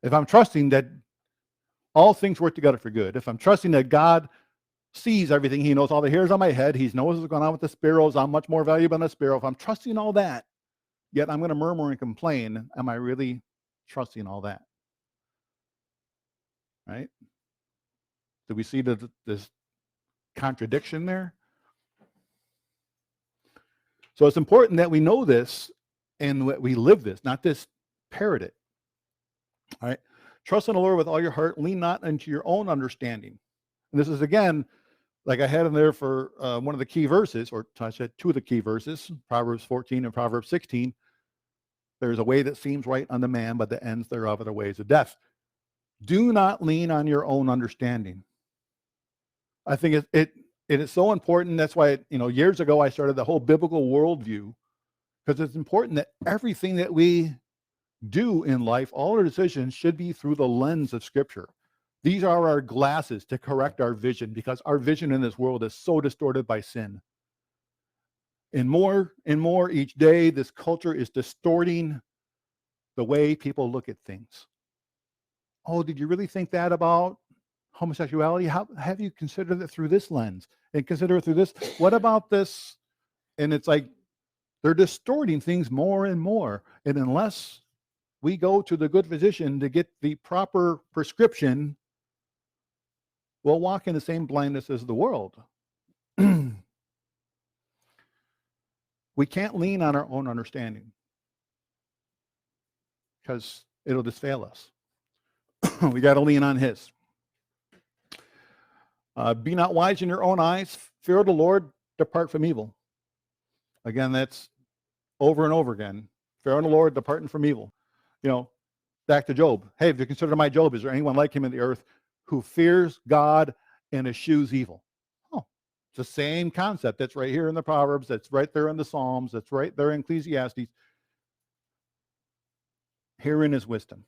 If I'm trusting that all things work together for good, if I'm trusting that God sees everything, he knows all the hairs on my head, he knows what's going on with the sparrows, I'm much more valuable than a sparrow. If I'm trusting all that, yet I'm going to murmur and complain, am I really trusting all that? Right? Do we see this contradiction there? So it's important that we know this and that we live this, not just parrot it. All right. Trust in the Lord with all your heart. Lean not into your own understanding. And this is, again, like I had in there for one of the key verses, or I said two of the key verses, Proverbs 14 and Proverbs 16. There's a way that seems right unto man, but the ends thereof are the ways of death. Do not lean on your own understanding. I think it is so important. That's why, years ago I started the whole biblical worldview, because it's important that everything that we do in life, all our decisions should be through the lens of Scripture. These are our glasses to correct our vision, because our vision in this world is so distorted by sin. And more each day, this culture is distorting the way people look at things. Oh, did you really think that about homosexuality? How have you considered it through this lens and consider it through this? What about this? And it's like they're distorting things more and more. And unless we go to the good physician to get the proper prescription, we'll walk in the same blindness as the world. We can't lean on our own understanding, because it'll just fail us. We got to lean on his. Be not wise in your own eyes. Fear the Lord. Depart from evil. Again, that's over and over again. Fear the Lord, departing from evil. Back to Job. Hey, if you consider my Job, is there anyone like him in the earth who fears God and eschews evil? Oh, it's the same concept. That's right here in the Proverbs. That's right there in the Psalms. That's right there in Ecclesiastes. Herein is wisdom.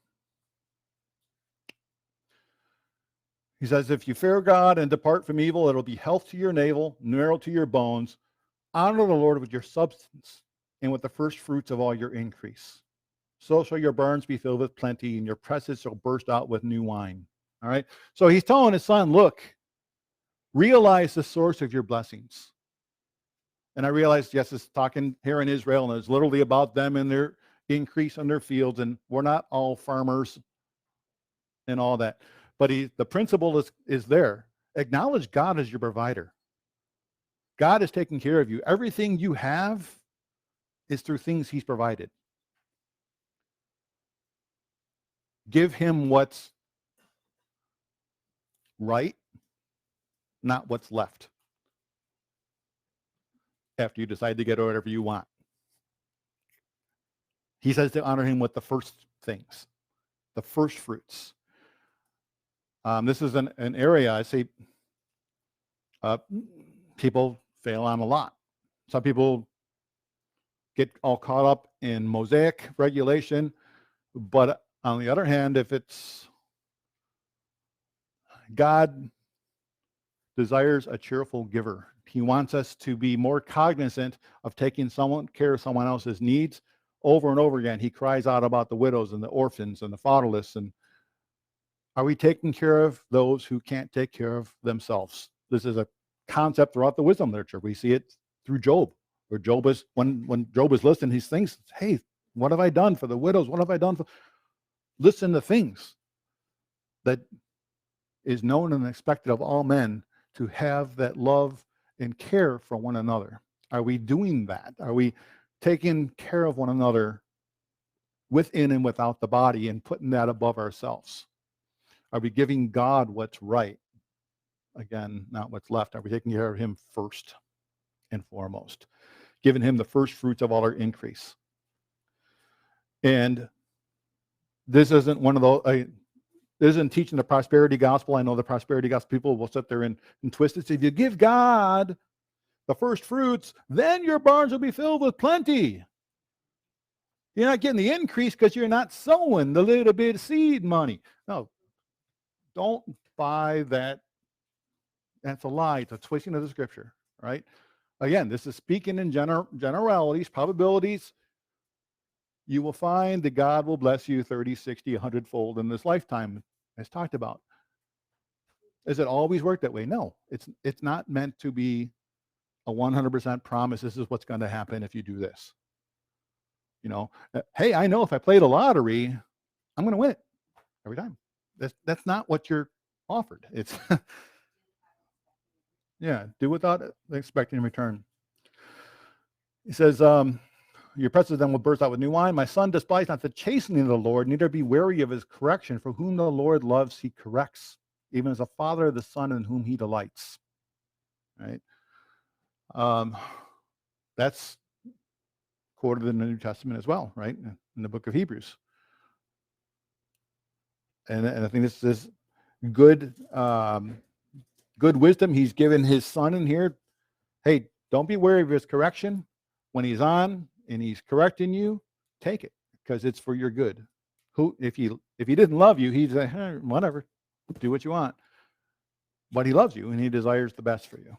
He says, if you fear God and depart from evil, it'll be health to your navel, marrow to your bones. Honor the Lord with your substance and with the first fruits of all your increase. So shall your barns be filled with plenty, and your presses shall burst out with new wine. All right. So he's telling his son, look, realize the source of your blessings. And I realized, yes, it's talking here in Israel, and it's literally about them and their increase on their fields. And we're not all farmers and all that. But the principle is there. Acknowledge God as your provider. God is taking care of you. Everything you have is through things he's provided. Give him what's right, not what's left, after you decide to get whatever you want. He says to honor him with the first things, the first fruits. This is an area I see people fail on a lot. Some people get all caught up in Mosaic regulation, but on the other hand, if it's God desires a cheerful giver. He wants us to be more cognizant of taking care of someone else's needs. Over and over again, he cries out about the widows and the orphans and the fatherless. And are we taking care of those who can't take care of themselves? This is a concept throughout the wisdom literature. We see it through Job, where Job is, when Job is listing these things, hey, what have I done for the widows? What have I done for? Listen to things that is known and expected of all men, to have that love and care for one another. Are we doing that? Are we taking care of one another within and without the body and putting that above ourselves? Are we giving God what's right? Again, not what's left. Are we taking care of him first and foremost? Giving him the first fruits of all our increase. And this isn't one of those, this isn't teaching the prosperity gospel. I know the prosperity gospel people will sit there and twist it. If you give God the first fruits, then your barns will be filled with plenty. You're not getting the increase because you're not sowing the little bit of seed money. No, don't buy that. That's a lie. It's a twisting of the scripture, right? Again, this is speaking in generalities, probabilities. You will find that God will bless you 30, 60, 100-fold in this lifetime, as talked about. Does it always work that way? No, it's not meant to be a 100% promise. This is what's going to happen if you do this. Hey, I know if I play the lottery, I'm going to win it every time. That's not what you're offered. It's yeah, do without expecting in return. He says, your presses then will burst out with new wine. My son, despise not the chastening of the Lord, neither be weary of his correction. For whom the Lord loves, he corrects, even as a father the son in whom he delights. right? That's quoted in the New Testament as well, right? In the book of Hebrews. And I think this is good, good wisdom he's given his son in here. Hey, don't be wary of his correction. When he's on and he's correcting you, take it, because it's for your good. If he didn't love you, he'd say, hey, whatever, do what you want. But he loves you and he desires the best for you,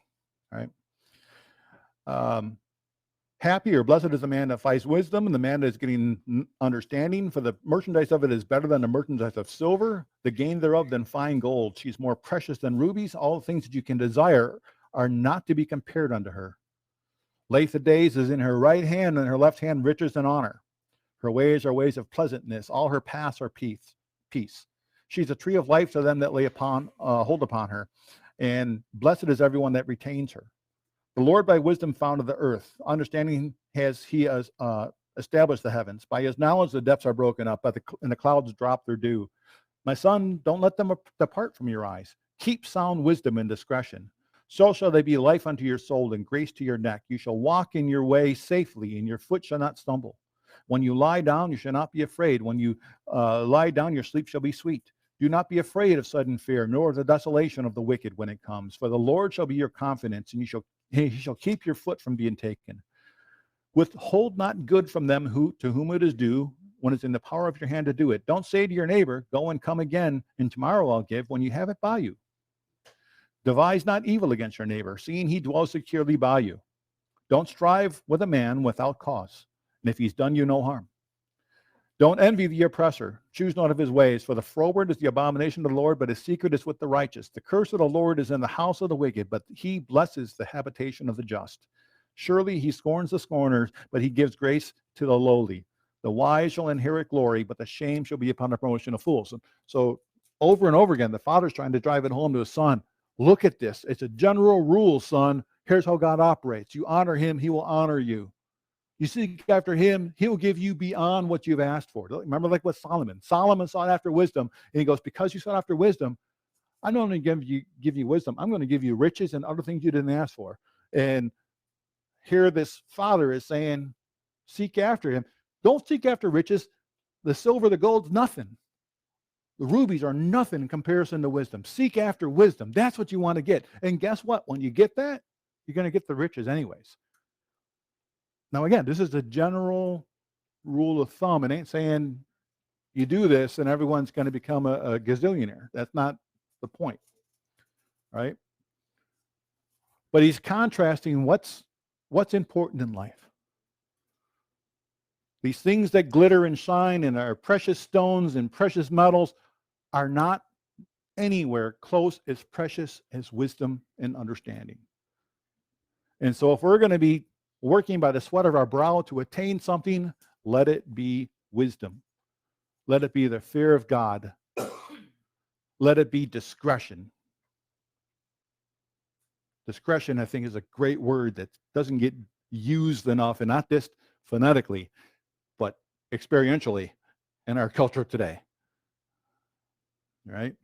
right? Happy or blessed is the man that finds wisdom, and the man that is getting understanding, for the merchandise of it is better than the merchandise of silver, the gain thereof than fine gold. She's more precious than rubies. All the things that you can desire are not to be compared unto her. Length of days is in her right hand, and her left hand riches and honor. Her ways are ways of pleasantness. All her paths are peace. She's a tree of life to them that lay upon, hold upon her. And blessed is everyone that retains her. The Lord by wisdom founded the earth. Understanding has he established the heavens. By his knowledge the depths are broken up, and the clouds drop their dew. My son, don't let them depart from your eyes. Keep sound wisdom and discretion. So shall they be life unto your soul and grace to your neck. You shall walk in your way safely, and your foot shall not stumble. When you lie down, you shall not be afraid. When you lie down, your sleep shall be sweet. Do not be afraid of sudden fear, nor of the desolation of the wicked when it comes. For the Lord shall be your confidence, and he shall keep your foot from being taken. Withhold not good from them to whom it is due, when it's in the power of your hand to do it. Don't say to your neighbor, go and come again, and tomorrow I'll give, when you have it by you. Devise not evil against your neighbor, seeing he dwells securely by you. Don't strive with a man without cause, and if he's done you no harm. Don't envy the oppressor. Choose not of his ways, for the froward is the abomination of the Lord, but his secret is with the righteous. The curse of the Lord is in the house of the wicked, but he blesses the habitation of the just. Surely he scorns the scorners, but he gives grace to the lowly. The wise shall inherit glory, but the shame shall be upon the promotion of fools. So over and over again, the father's trying to drive it home to his son. Look at this. It's a general rule, son. Here's how God operates. You honor him, he will honor you. You seek after him, he will give you beyond what you've asked for. Remember, like with Solomon. Solomon sought after wisdom, and he goes, because you sought after wisdom, I'm not only going to give you wisdom, I'm going to give you riches and other things you didn't ask for. And here this father is saying, seek after him. Don't seek after riches. The silver, the gold's nothing. The rubies are nothing in comparison to wisdom. Seek after wisdom. That's what you want to get. And guess what? When you get that, you're going to get the riches anyways. Now, again, this is a general rule of thumb. It ain't saying you do this and everyone's going to become a gazillionaire. That's not the point, right? But he's contrasting what's important in life. These things that glitter and shine and are precious stones and precious metals are not anywhere close as precious as wisdom and understanding. And so if we're going to be working by the sweat of our brow to attain something, let it be wisdom. Let it be the fear of God. Let it be discretion. Discretion, I think, is a great word that doesn't get used enough, and not just phonetically, but experientially in our culture today. Right?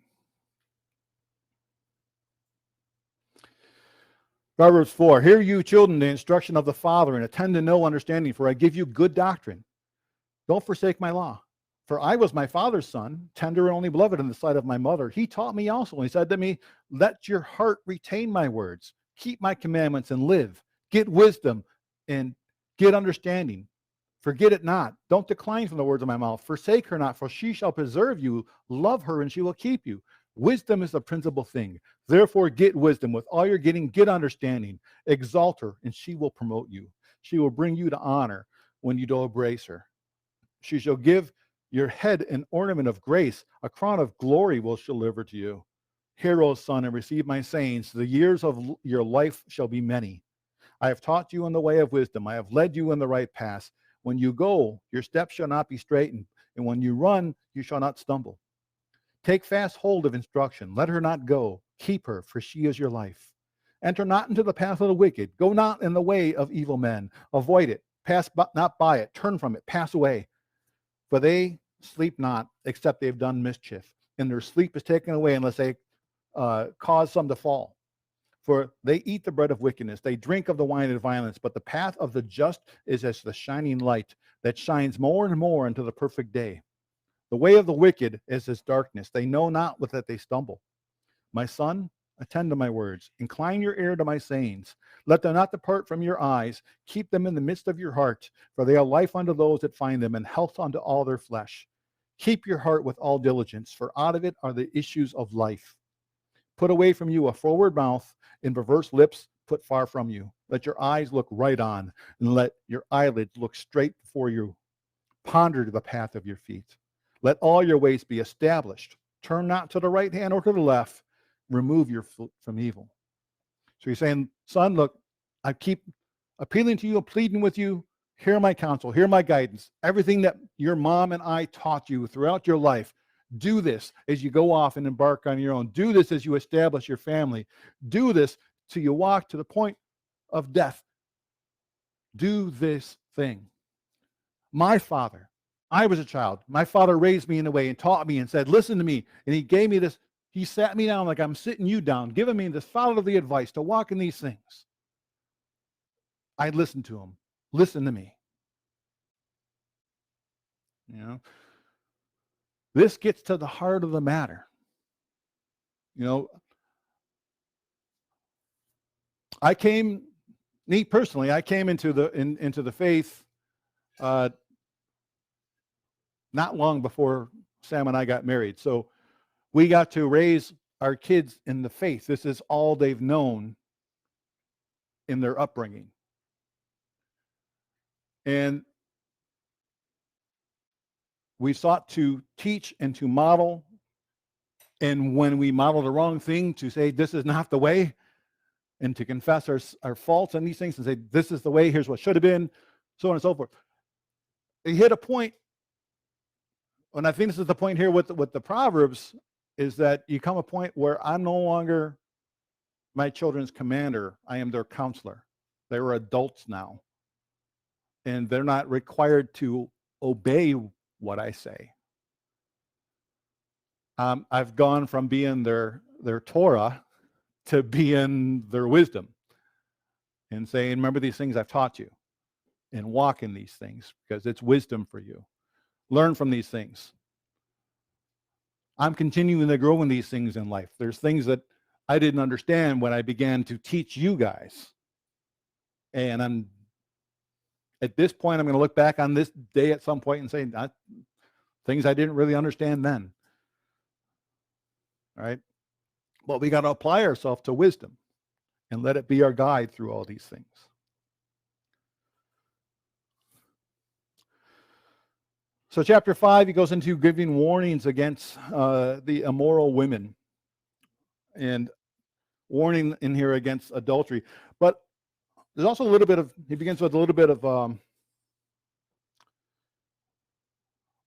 Proverbs 4, hear you children the instruction of the father, and attend to no understanding, for I give you good doctrine. Don't forsake my law. For I was my father's son, tender and only beloved in the sight of my mother. He taught me also, and he said to me, let your heart retain my words. Keep my commandments and live. Get wisdom and get understanding. Forget it not. Don't decline from the words of my mouth. Forsake her not, for she shall preserve you. Love her, and she will keep you. Wisdom is the principal thing. Therefore, get wisdom. With all you're getting, get understanding. Exalt her, and she will promote you. She will bring you to honor when you do embrace her. She shall give your head an ornament of grace. A crown of glory will she deliver to you. Hear, O son, and receive my sayings. The years of your life shall be many. I have taught you in the way of wisdom. I have led you in the right path. When you go, your steps shall not be straitened, and when you run, you shall not stumble. Take fast hold of instruction. Let her not go. Keep her, for she is your life. Enter not into the path of the wicked. Go not in the way of evil men. Avoid it. Pass not by it. Turn from it. Pass away. For they sleep not, except they have done mischief, and their sleep is taken away unless they cause some to fall. For they eat the bread of wickedness, they drink of the wine of violence, but the path of the just is as the shining light that shines more and more into the perfect day. The way of the wicked is as darkness. They know not with that they stumble. My son, attend to my words. Incline your ear to my sayings. Let them not depart from your eyes. Keep them in the midst of your heart, for they are life unto those that find them, and health unto all their flesh. Keep your heart with all diligence, for out of it are the issues of life. Put away from you a froward mouth, and perverse lips put far from you. Let your eyes look right on, and let your eyelids look straight before you. Ponder the path of your feet. Let all your ways be established. Turn not to the right hand or to the left. Remove your foot from evil. So you're saying, son, look, I keep appealing to you, pleading with you. Hear my counsel, hear my guidance. Everything that your mom and I taught you throughout your life, do this as you go off and embark on your own. Do this as you establish your family. Do this till you walk to the point of death. Do this thing. My father, I was a child. My father raised me in a way and taught me and said, listen to me. And he gave me this. He sat me down like I'm sitting you down, giving me this fatherly advice to walk in these things. I listened to him. Listen to me. You know, this gets to the heart of the matter. You know, me personally, I came into the faith not long before Sam and I got married. So we got to raise our kids in the faith. This is all they've known in their upbringing. And we sought to teach and to model. And when we model the wrong thing, to say, this is not the way, and to confess our faults and these things and say, this is the way, here's what should have been, so on and so forth. They hit a point, and I think this is the point here with the Proverbs, is that you come a point where I'm no longer my children's commander. I am their counselor. They were adults now. And they're not required to obey what I say. I've gone from being their Torah to being their wisdom and saying, remember these things I've taught you, and walk in these things because it's wisdom for you. Learn from these things. I'm continuing to grow in these things in life. There's things that I didn't understand when I began to teach you guys. And at this point, I'm going to look back on this day at some point and say, things I didn't really understand then. All right? But we got to apply ourselves to wisdom and let it be our guide through all these things. So chapter 5, he goes into giving warnings against the immoral women and warning in here against adultery. But there's also a little bit of, he begins with a little bit of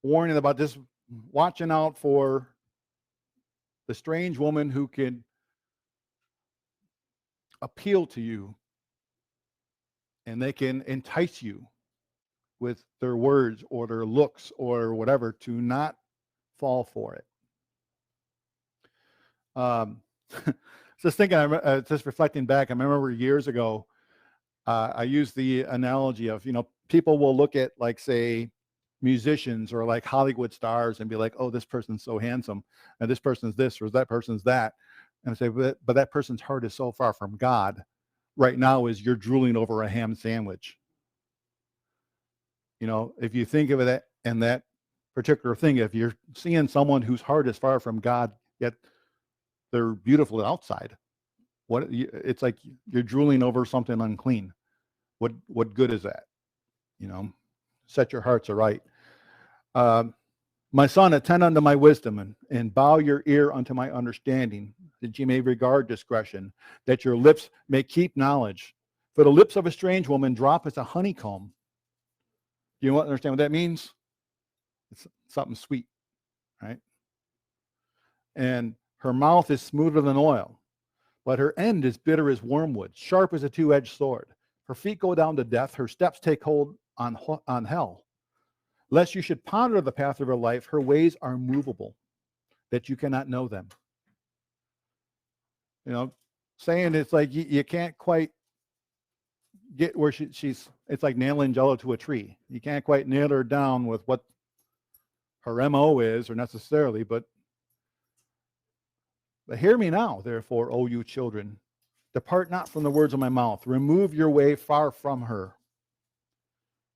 warning about just watching out for the strange woman who can appeal to you and they can entice you with their words or their looks or whatever to not fall for it. Just thinking, just reflecting back, I remember years ago, I used the analogy of, people will look at, like, say, musicians or like Hollywood stars and be like, oh, this person's so handsome, and this person's this or that person's that. And I say, but that person's heart is so far from God right now as you're drooling over a ham sandwich. If you think of it and that particular thing, if you're seeing someone whose heart is far from God, yet they're beautiful outside, it's like you're drooling over something unclean. What good is that? Set your hearts aright. My son, attend unto my wisdom and bow your ear unto my understanding, that ye may regard discretion, that your lips may keep knowledge. For the lips of a strange woman drop as a honeycomb. Do you understand what that means? It's something sweet, right? And her mouth is smoother than oil, but her end is bitter as wormwood, sharp as a two-edged sword. Her feet go down to death, her steps take hold on hell. Lest you should ponder the path of her life, her ways are movable, that you cannot know them. saying it's like you can't quite get where she's, it's like nailing Jello to a tree. You can't quite nail her down with what her MO is, or necessarily, but hear me now, therefore, O you children. Depart not from the words of my mouth. Remove your way far from her.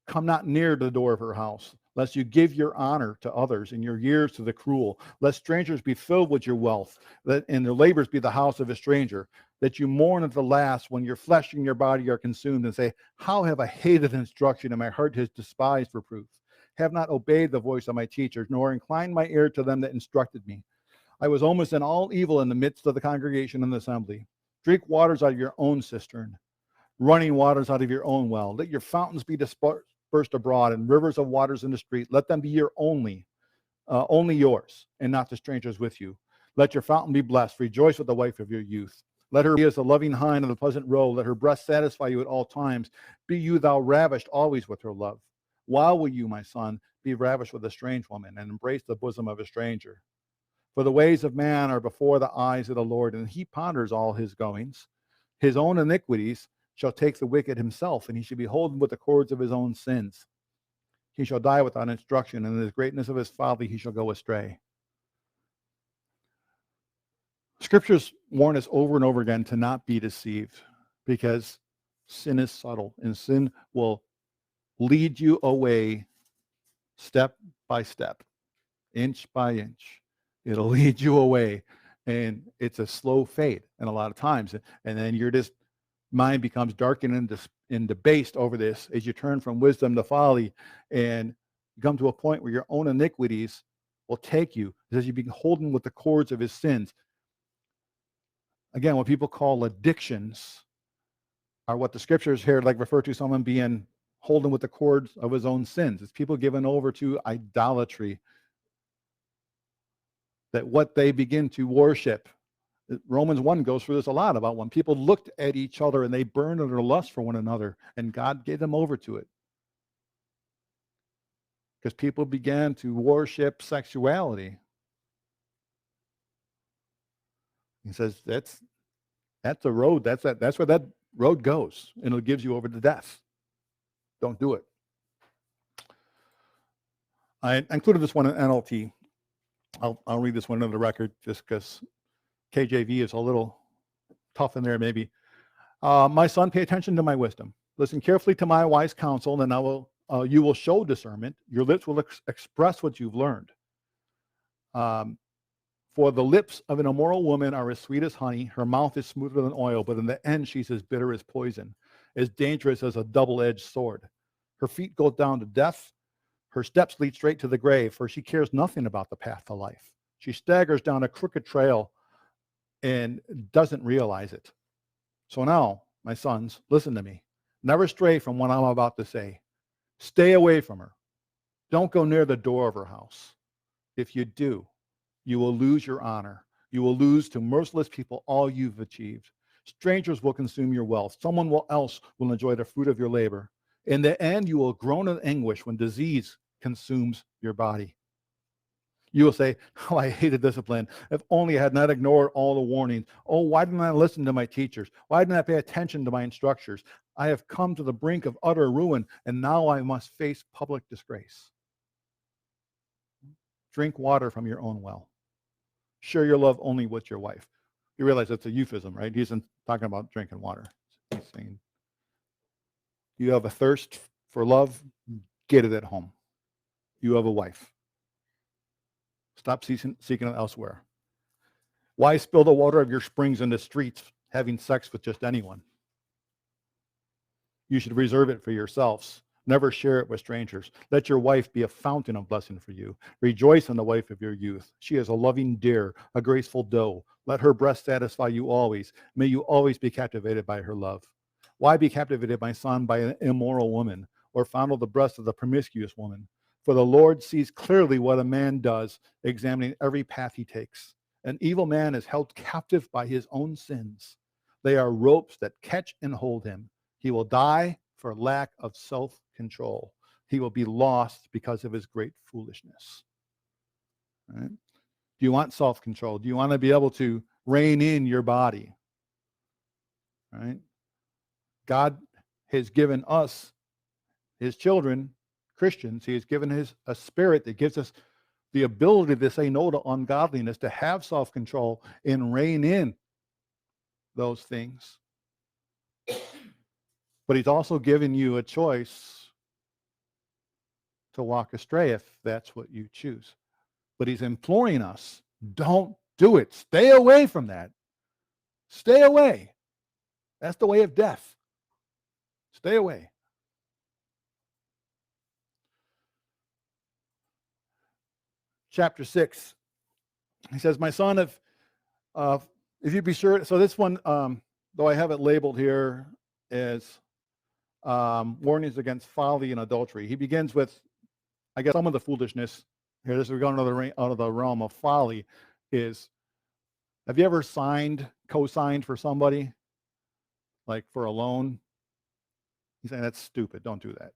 Come not near the door of her house, lest you give your honor to others and your years to the cruel. Lest strangers be filled with your wealth, and their labors be the house of a stranger. That you mourn at the last when your flesh and your body are consumed, and say, how have I hated instruction, and my heart has despised reproof. Have not obeyed the voice of my teachers, nor inclined my ear to them that instructed me. I was almost in all evil in the midst of the congregation and the assembly. Drink waters out of your own cistern, running waters out of your own well. Let your fountains be dispersed abroad, and rivers of waters in the street. Let them be your only yours, and not the strangers with you. Let your fountain be blessed. Rejoice with the wife of your youth. Let her be as a loving hind of the pleasant roe. Let her breast satisfy you at all times. Be you thou ravished always with her love. Why will you, my son, be ravished with a strange woman, and embrace the bosom of a stranger? For the ways of man are before the eyes of the Lord, and he ponders all his goings. His own iniquities shall take the wicked himself, and he shall be holden with the cords of his own sins. He shall die without instruction, and in the greatness of his folly he shall go astray. Scriptures warn us over and over again to not be deceived, because sin is subtle, and sin will lead you away step by step, inch by inch. It'll lead you away, and it's a slow fade, and a lot of times, and then your mind becomes darkened and debased over this as you turn from wisdom to folly, and you come to a point where your own iniquities will take you, as you be holden with the cords of his sins. Again, what people call addictions are what the scriptures here like refer to someone being holden with the cords of his own sins. It's people given over to idolatry, that what they begin to worship. Romans 1 goes through this a lot, about when people looked at each other and they burned under lust for one another, and God gave them over to it. Because people began to worship sexuality. He says that's a road, that's where that road goes, and it gives you over to death. Don't do it. I included this one in NLT. I'll read this one into the record just because KJV is a little tough in there maybe. My son, pay attention to my wisdom. Listen carefully to my wise counsel, and you will show discernment. Your lips will express what you've learned. For the lips of an immoral woman are as sweet as honey. Her mouth is smoother than oil, but in the end she's as bitter as poison, as dangerous as a double-edged sword. Her feet go down to death. Her steps lead straight to the grave, for she cares nothing about the path to life. She staggers down a crooked trail and doesn't realize it. So now, my sons, listen to me. Never stray from what I'm about to say. Stay away from her. Don't go near the door of her house. If you do, you will lose your honor. You will lose to merciless people all you've achieved. Strangers will consume your wealth. Someone else will enjoy the fruit of your labor. In the end, you will groan in anguish when disease consumes your body. You will say, oh, I hated discipline. If only I had not ignored all the warnings. Oh, why didn't I listen to my teachers? Why didn't I pay attention to my instructors? I have come to the brink of utter ruin, and now I must face public disgrace. Drink water from your own well. Share your love only with your wife. You realize that's a euphemism, right? He isn't talking about drinking water. He's saying, you have a thirst for love, get it at home. You have a wife. Stop seeking it elsewhere. Why spill the water of your springs in the streets, having sex with just anyone? You should reserve it for yourselves. Never share it with strangers. Let your wife be a fountain of blessing for you. Rejoice in the wife of your youth. She is a loving deer, a graceful doe. Let her breast satisfy you always. May you always be captivated by her love. Why be captivated, my son, by an immoral woman, or fondle the breast of the promiscuous woman? For the Lord sees clearly what a man does, examining every path he takes. An evil man is held captive by his own sins. They are ropes that catch and hold him. He will die for lack of self-control. He will be lost because of his great foolishness. Right? Do you want self-control? Do you want to be able to rein in your body? right? God has given us, his children, Christians, he has given a spirit that gives us the ability to say no to ungodliness, to have self-control and rein in those things. But he's also given you a choice to walk astray if that's what you choose. But he's imploring us, don't do it. Stay away from that. Stay away. That's the way of death. Stay away. Chapter 6. He says, my son, if you be sure, so this one, though I have it labeled here as warnings against folly and adultery. He begins with, I guess, some of the foolishness. Here, this is going out of the realm of folly. Is, have you ever co-signed for somebody, like for a loan? He's saying that's stupid. Don't do that.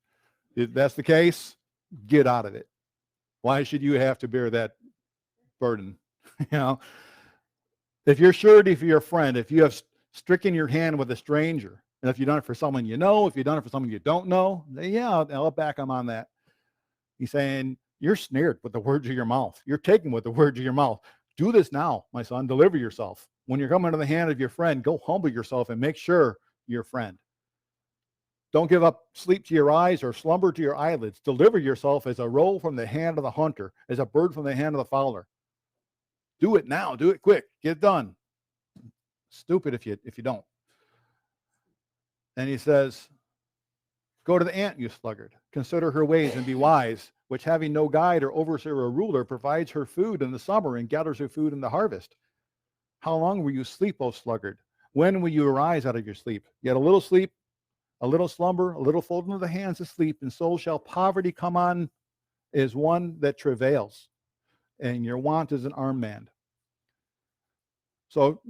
If that's the case, get out of it. Why should you have to bear that burden? If you're surety for your friend, if you have stricken your hand with a stranger, and if you've done it for someone you know, if you've done it for someone you don't know, then yeah, I'll back him on that. He's saying, you're snared with the words of your mouth. You're taken with the words of your mouth. Do this now, my son. Deliver yourself. When you're coming to the hand of your friend, go humble yourself and make sure you're a friend. Don't give up sleep to your eyes or slumber to your eyelids. Deliver yourself as a roe from the hand of the hunter, as a bird from the hand of the fowler. Do it now. Do it quick. Get it done. Stupid if you don't. And he says, go to the ant, you sluggard. Consider her ways and be wise, which having no guide or overseer or ruler provides her food in the summer and gathers her food in the harvest. How long will you sleep, O sluggard? When will you arise out of your sleep? Yet a little sleep, a little slumber, a little folding of the hands to sleep, and so shall poverty come on as one that travails, and your want is an armed man. So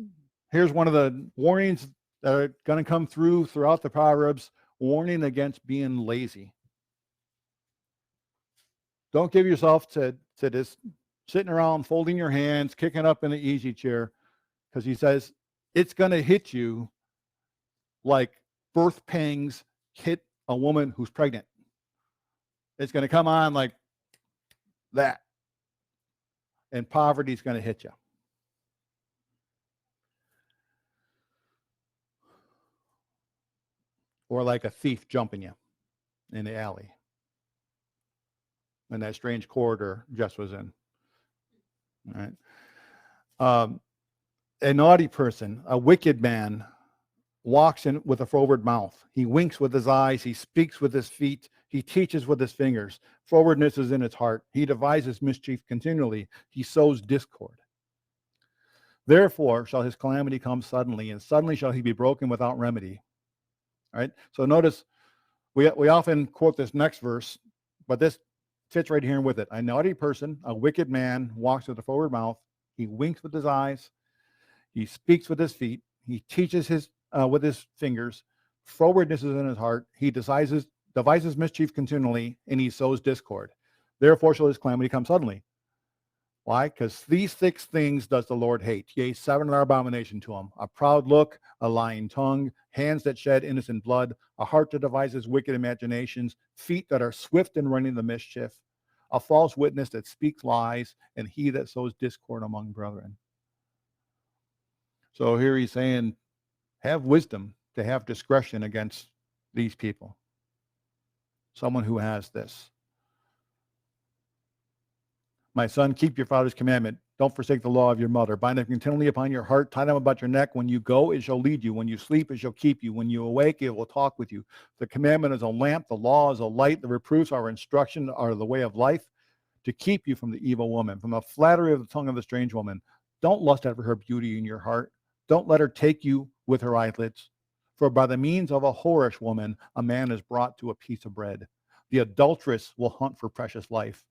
here's one of the warnings that are going to come throughout the Proverbs, warning against being lazy. Don't give yourself to this sitting around, folding your hands, kicking up in the easy chair, because he says it's going to hit you like birth pangs hit a woman who's pregnant. It's going to come on like that, and poverty is going to hit you. Or like a thief jumping you in the alley in that strange corridor Jess was in. All right. A naughty person, a wicked man, walks in with a froward mouth. He winks with his eyes. He speaks with his feet. He teaches with his fingers. Frowardness is in his heart. He devises mischief continually. He sows discord. Therefore shall his calamity come suddenly, and suddenly shall he be broken without remedy. All right. So notice we often quote this next verse, but this fits right here with it. A naughty person, a wicked man, walks with a forward mouth. He winks with his eyes. He speaks with his feet. He teaches with his fingers. Frowardness is in his heart. He devises mischief continually, and he sows discord. Therefore shall his calamity come suddenly. Why? Because these 6 things does the Lord hate. Yea, 7 are abomination to him. A proud look, a lying tongue, hands that shed innocent blood, a heart that devises wicked imaginations, feet that are swift in running the mischief, a false witness that speaks lies, and he that sows discord among brethren. So here he's saying, have wisdom to have discretion against these people. Someone who has this. My son, keep your father's commandment. Don't forsake the law of your mother. Bind them continually upon your heart. Tie them about your neck. When you go, it shall lead you. When you sleep, it shall keep you. When you awake, it will talk with you. The commandment is a lamp. The law is a light. The reproofs are instruction, are the way of life, to keep you from the evil woman, from the flattery of the tongue of the strange woman. Don't lust after her beauty in your heart. Don't let her take you with her eyelids. For by the means of a whorish woman, a man is brought to a piece of bread. The adulteress will hunt for precious life.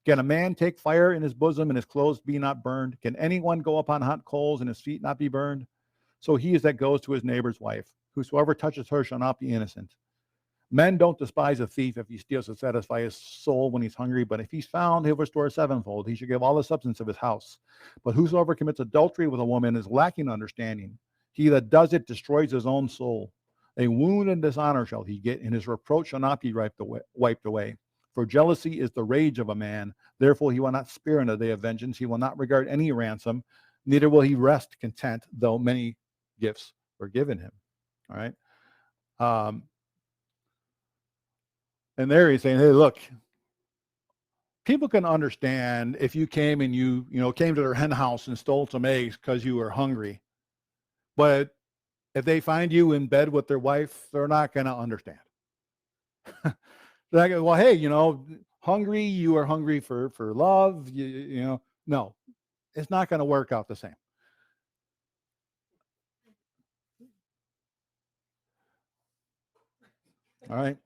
Can a man take fire in his bosom and his clothes be not burned? Can anyone go upon hot coals and his feet not be burned? So he is that goes to his neighbor's wife. Whosoever touches her shall not be innocent. Men don't despise a thief if he steals to satisfy his soul when he's hungry, but if he's found, he'll restore 7-fold. He should give all the substance of his house. But whosoever commits adultery with a woman is lacking understanding. He that does it destroys his own soul. A wound and dishonor shall he get, and his reproach shall not be wiped away. For jealousy is the rage of a man. Therefore he will not spare in the day of vengeance. He will not regard any ransom. Neither will he rest content, though many gifts were given him. All right. And there he's saying, hey, look, people can understand if you came and you came to their hen house and stole some eggs because you were hungry. But if they find you in bed with their wife, they're not going to understand. They're like, well, hey, hungry, you are hungry for love. No, it's not going to work out the same. All right.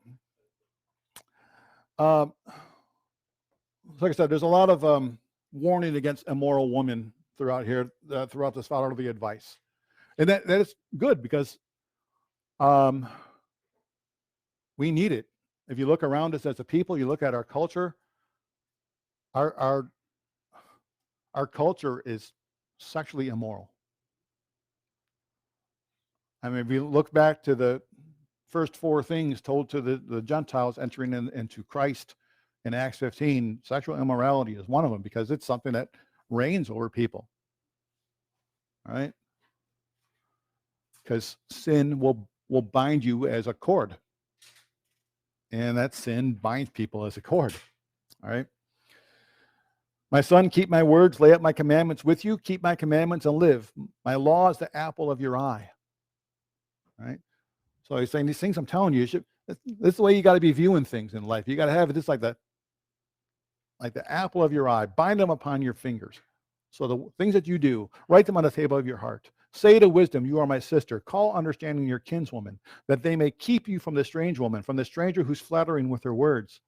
Like I said, there's a lot of warning against immoral women throughout here, throughout this fatherly advice. And that is good because we need it. If you look around us as a people, you look at our culture, our culture is sexually immoral. I mean, if you look back to the first four things told to the Gentiles entering into Christ in Acts 15, sexual immorality is one of them because it's something that reigns over people. All right? Because sin will bind you as a cord. And that sin binds people as a cord. All right? My son, keep my words, lay up my commandments with you, keep my commandments and live. My law is the apple of your eye. All right? So he's saying these things I'm telling you, this is the way you got to be viewing things in life. You got to have it just like the apple of your eye. Bind them upon your fingers. So the things that you do, write them on the table of your heart. Say to wisdom, you are my sister. Call understanding your kinswoman, that they may keep you from the strange woman, from the stranger who's flattering with her words.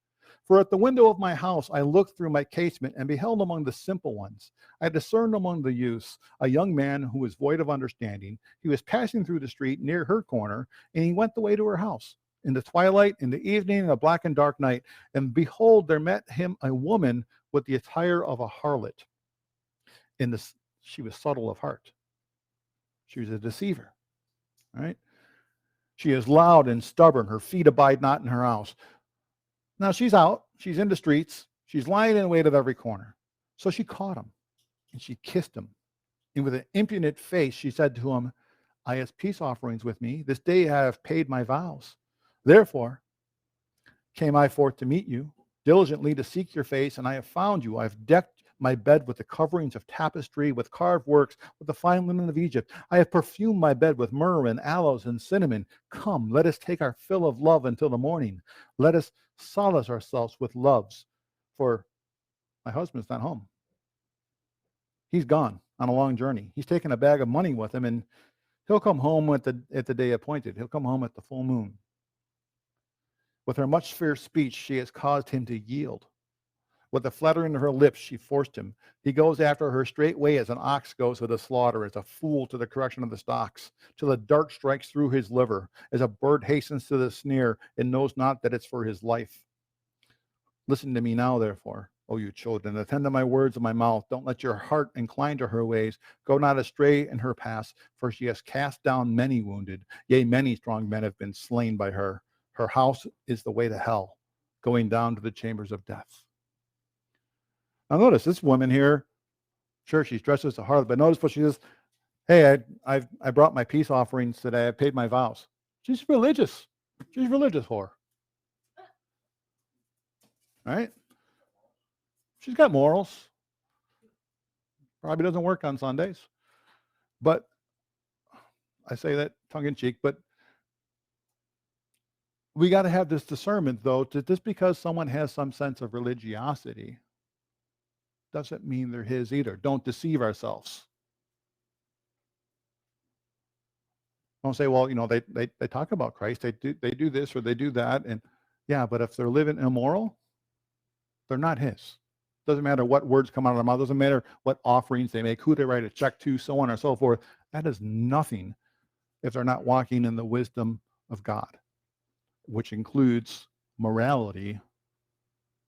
For at the window of my house I looked through my casement and beheld among the simple ones. I discerned among the youths a young man who was void of understanding. He was passing through the street near her corner, and he went the way to her house. In the twilight, in the evening, in a black and dark night, and behold, there met him a woman with the attire of a harlot. She was subtle of heart. She was a deceiver. Right? She is loud and stubborn. Her feet abide not in her house. Now she's out. She's in the streets. She's lying in wait at every corner. So she caught him and she kissed him. And with an impudent face, she said to him, I have peace offerings with me. This day I have paid my vows. Therefore came I forth to meet you, diligently to seek your face, and I have found you. I have decked my bed with the coverings of tapestry, with carved works, with the fine linen of Egypt. I have perfumed my bed with myrrh and aloes and cinnamon. Come, let us take our fill of love until the morning. Let us solace ourselves with loves, for my husband's not home. He's gone on a long journey. He's taken a bag of money with him, and he'll come home at the day appointed. He'll come home at the full moon. With her much fierce speech, she has caused him to yield. With the fluttering of her lips, she forced him. He goes after her straightway as an ox goes to the slaughter, as a fool to the correction of the stocks, till the dart strikes through his liver, as a bird hastens to the snare and knows not that it's for his life. Listen to me now, therefore, O you children, attend to my words of my mouth. Don't let your heart incline to her ways. Go not astray in her paths, for she has cast down many wounded. Yea, many strong men have been slain by her. Her house is the way to hell, going down to the chambers of death. Now notice this woman here, sure, she's dressed as a harlot, but notice what she says. Hey, I brought my peace offerings today. I paid my vows. She's religious. She's religious whore. Right? She's got morals. Probably doesn't work on Sundays. But I say that tongue in cheek, but we got to have this discernment, though, that just because someone has some sense of religiosity doesn't mean they're his either. Don't deceive ourselves. Don't say, well, they talk about Christ. They do this or they do that. And yeah, but if they're living immoral, they're not his. Doesn't matter what words come out of their mouth. Doesn't matter what offerings they make, who they write a check to, so on and so forth. That is nothing if they're not walking in the wisdom of God, which includes morality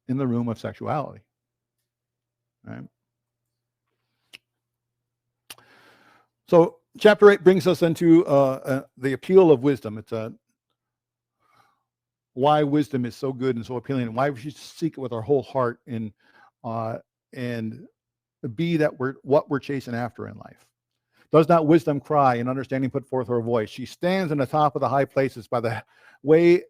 in the room of sexuality. Right? So Chapter 8 brings us into the appeal of wisdom. It's why wisdom is so good and so appealing, and why we should seek it with our whole heart and be that what we're chasing after in life. Does not wisdom cry and understanding put forth her voice? She stands in the top of the high places by the way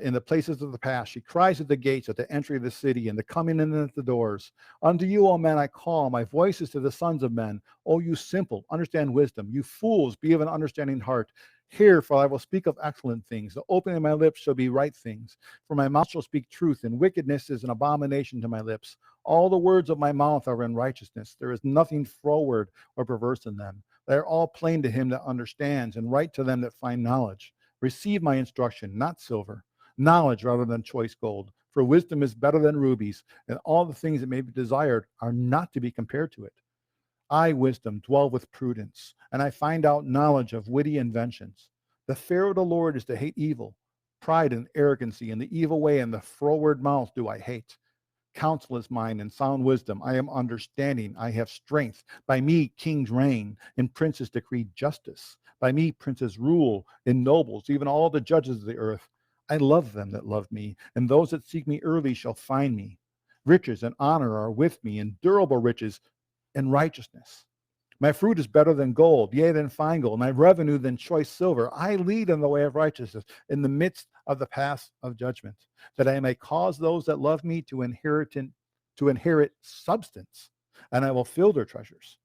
in the places of the path. She cries at the gates at the entry of the city and the coming in at the doors. Unto you, O men, I call. My voice is to the sons of men. O you simple, understand wisdom. You fools, be of an understanding heart. Hear, for I will speak of excellent things. The opening of my lips shall be right things. For my mouth shall speak truth, and wickedness is an abomination to my lips. All the words of my mouth are in righteousness. There is nothing froward or perverse in them. They are all plain to him that understands, and right to them that find knowledge. Receive my instruction, not silver, knowledge rather than choice gold. For wisdom is better than rubies, and all the things that may be desired are not to be compared to it. I, wisdom, dwell with prudence, and I find out knowledge of witty inventions. The fear of the Lord is to hate evil. Pride and arrogancy and the evil way and the froward mouth do I hate. Counsel is mine and sound wisdom. I am understanding. I have strength. By me kings reign and princes decree justice. By me princes rule and nobles, even all the judges of the earth. I love them that love me, and those that seek me early shall find me. Riches and honor are with me, and durable riches and righteousness. My fruit is better than gold, yea, than fine gold, my revenue than choice silver. I lead in the way of righteousness, in the midst of the paths of judgment, that I may cause those that love me to inherit substance, and I will fill their treasures.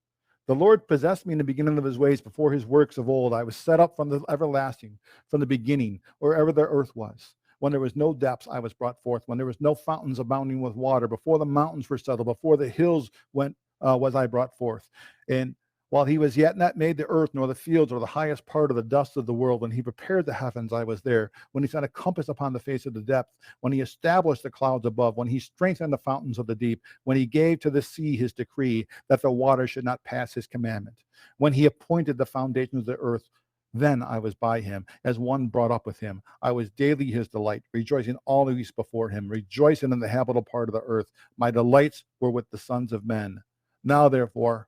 The Lord possessed me in the beginning of his ways before his works of old. I was set up from the everlasting, from the beginning, wherever the earth was. When there was no depths, I was brought forth. When there was no fountains abounding with water, before the mountains were settled, before the hills was I brought forth. And while he was yet not made the earth, nor the fields, or the highest part of the dust of the world, when he prepared the heavens, I was there. When he set a compass upon the face of the depth, when he established the clouds above, when he strengthened the fountains of the deep, when he gave to the sea his decree, that the water should not pass his commandment, when he appointed the foundations of the earth, then I was by him, as one brought up with him. I was daily his delight, rejoicing always before him, rejoicing in the habitable part of the earth. My delights were with the sons of men. Now, therefore,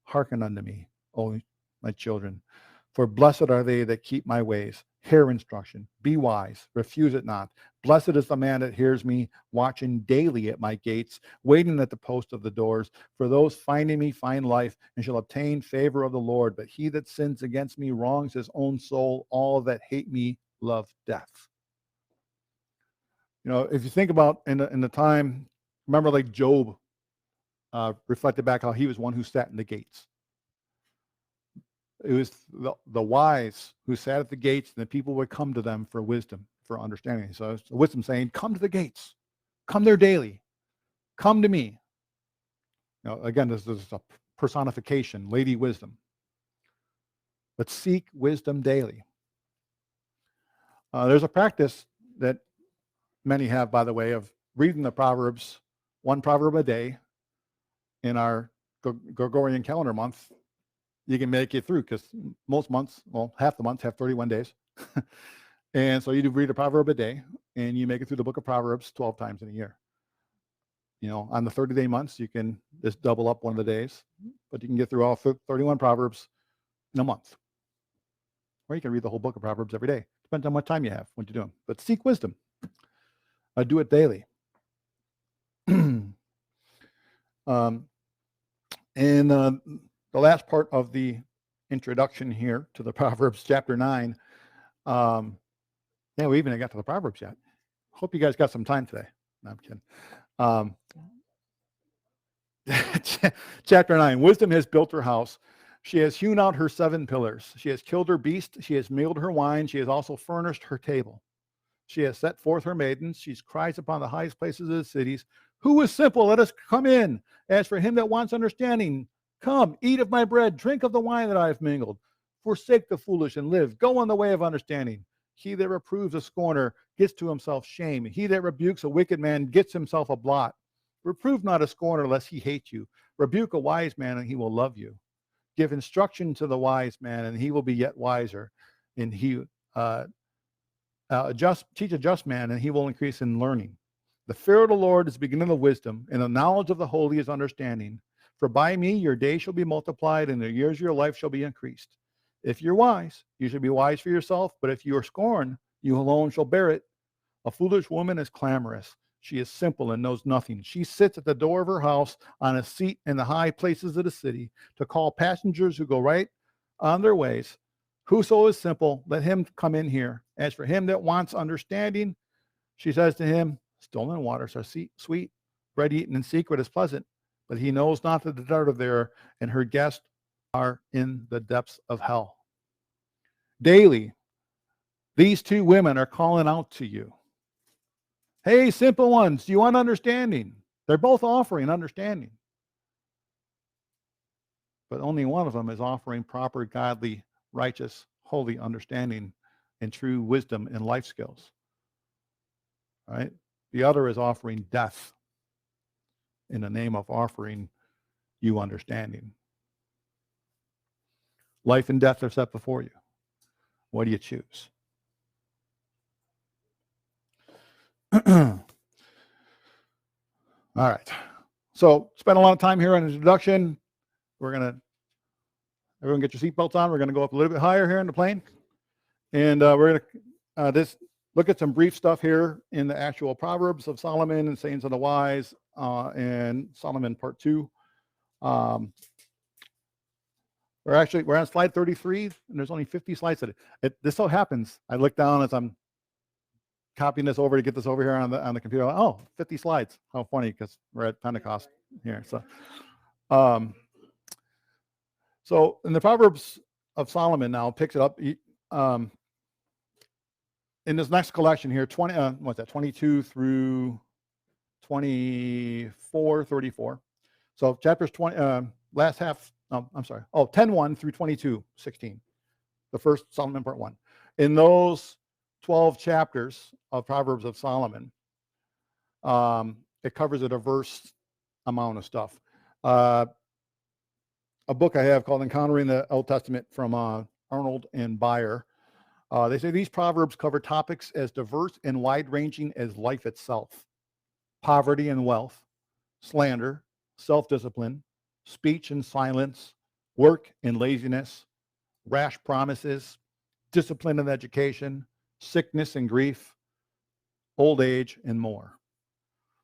hearken unto me, O my children, for blessed are they that keep my ways. Hear instruction, be wise, refuse it not. Blessed is the man that hears me, watching daily at my gates, waiting at the post of the doors. For those finding me find life, and shall obtain favor of the Lord. But he that sins against me wrongs his own soul. All that hate me love death. You know, if you think about in the time, remember like Job reflected back how he was one who sat in the gates. It was the wise who sat at the gates, and the people would come to them for wisdom, for understanding. So it's wisdom saying, come to the gates, come there daily, come to me. You know, again, this is a personification, Lady Wisdom. But seek wisdom daily. There's a practice that many have, by the way, of reading the Proverbs, one proverb a day in our Gregorian calendar month. You can make it through, because most months, well, half the months have 31 days. And so you do read a proverb a day, and you make it through the book of Proverbs 12 times in a year. You know, on the 30-day months, you can just double up one of the days, but you can get through all 31 Proverbs in a month. Or you can read the whole book of Proverbs every day. Depends on what time you have, what you're doing. But seek wisdom. Do it daily. The last part of the introduction here to the Proverbs, chapter 9. Yeah, we even got to the Proverbs yet. Hope you guys got some time today. No, I'm kidding. Chapter 9. Wisdom has built her house. She has hewn out her 7 pillars. She has killed her beast. She has milled her wine. She has also furnished her table. She has set forth her maidens. She cries upon the highest places of the cities. Who is simple? Let us come in. As for him that wants understanding, come, eat of my bread, drink of the wine that I have mingled. Forsake the foolish and live. Go on the way of understanding. He that reproves a scorner gets to himself shame. He that rebukes a wicked man gets himself a blot. Reprove not a scorner, lest he hate you. Rebuke a wise man, and he will love you. Give instruction to the wise man, and he will be yet wiser. And he teach a just man, and he will increase in learning. The fear of the Lord is the beginning of wisdom, and the knowledge of the holy is understanding. For by me your days shall be multiplied, and the years of your life shall be increased. If you're wise, you should be wise for yourself, but if you are scorned, you alone shall bear it. A foolish woman is clamorous. She is simple and knows nothing. She sits at the door of her house on a seat in the high places of the city to call passengers who go right on their ways. Whoso is simple, let him come in here. As for him that wants understanding, she says to him, stolen waters are sweet. Bread eaten in secret is pleasant, but he knows not that the dart of there and her guests are in the depths of hell. Daily, these two women are calling out to you. Hey, simple ones, do you want understanding? They're both offering understanding. But only one of them is offering proper, godly, righteous, holy understanding and true wisdom and life skills. Right? The other is offering death in the name of offering you understanding. Life and death are set before you. What do you choose? All right. So spend a lot of time here on introduction. Everyone get your seatbelts on. We're going to go up a little bit higher here in the plane. And we're going to just look at some brief stuff here in the actual Proverbs of Solomon and Sayings of the Wise and Solomon Part 2. We're on slide 33, and there's only 50 slides. This so happens. I look down as I'm copying this over to get this over here on the computer. Oh, 50 slides. How funny, because we're at Pentecost here. So in the Proverbs of Solomon now picks it up in this next collection here, 22 through 24, 34. So chapters 20, last half, 10:1 through 22:16, the first Solomon part 1. In those 12 chapters of Proverbs of Solomon, it covers a diverse amount of stuff. A book I have called Encountering the Old Testament from Arnold and Beyer. They say these proverbs cover topics as diverse and wide-ranging as life itself: poverty and wealth, slander, self-discipline, speech and silence, work and laziness, rash promises, discipline and education, sickness and grief, old age, and more.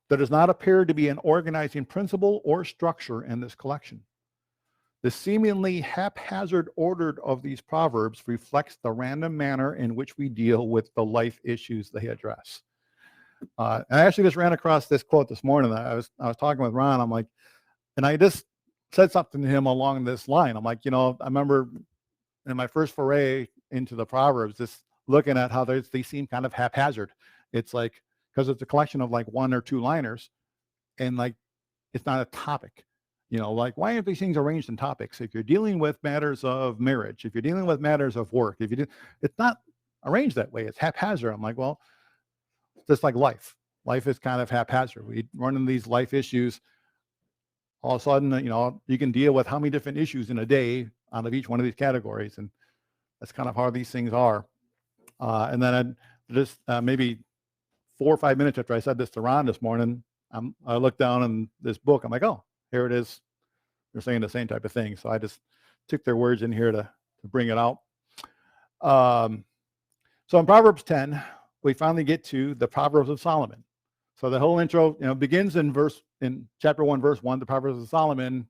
There does not appear to be an organizing principle or structure in this collection. The seemingly haphazard order of these proverbs reflects the random manner in which we deal with the life issues they address. I actually just ran across this quote this morning. I was talking with Ron. I'm like, and I just said something to him along this line. I'm like, I remember in my first foray into the Proverbs, just looking at how they seem kind of haphazard. It's like, because it's a collection of like one or two liners, and like it's not a topic. Like, why aren't these things arranged in topics? If you're dealing with matters of marriage, if you're dealing with matters of work, it's not arranged that way. It's haphazard. I'm like, well, just like life. Life is kind of haphazard. We run into these life issues. All of a sudden, you can deal with how many different issues in a day out of each one of these categories. And that's kind of how these things are. And then maybe 4 or 5 minutes after I said this to Ron this morning, I looked down in this book. I'm like, oh, here it is. They're saying the same type of thing. So I just took their words in here to bring it out. So in Proverbs 10, we finally get to the Proverbs of Solomon. So the whole intro, begins in chapter 1, verse 1, the Proverbs of Solomon,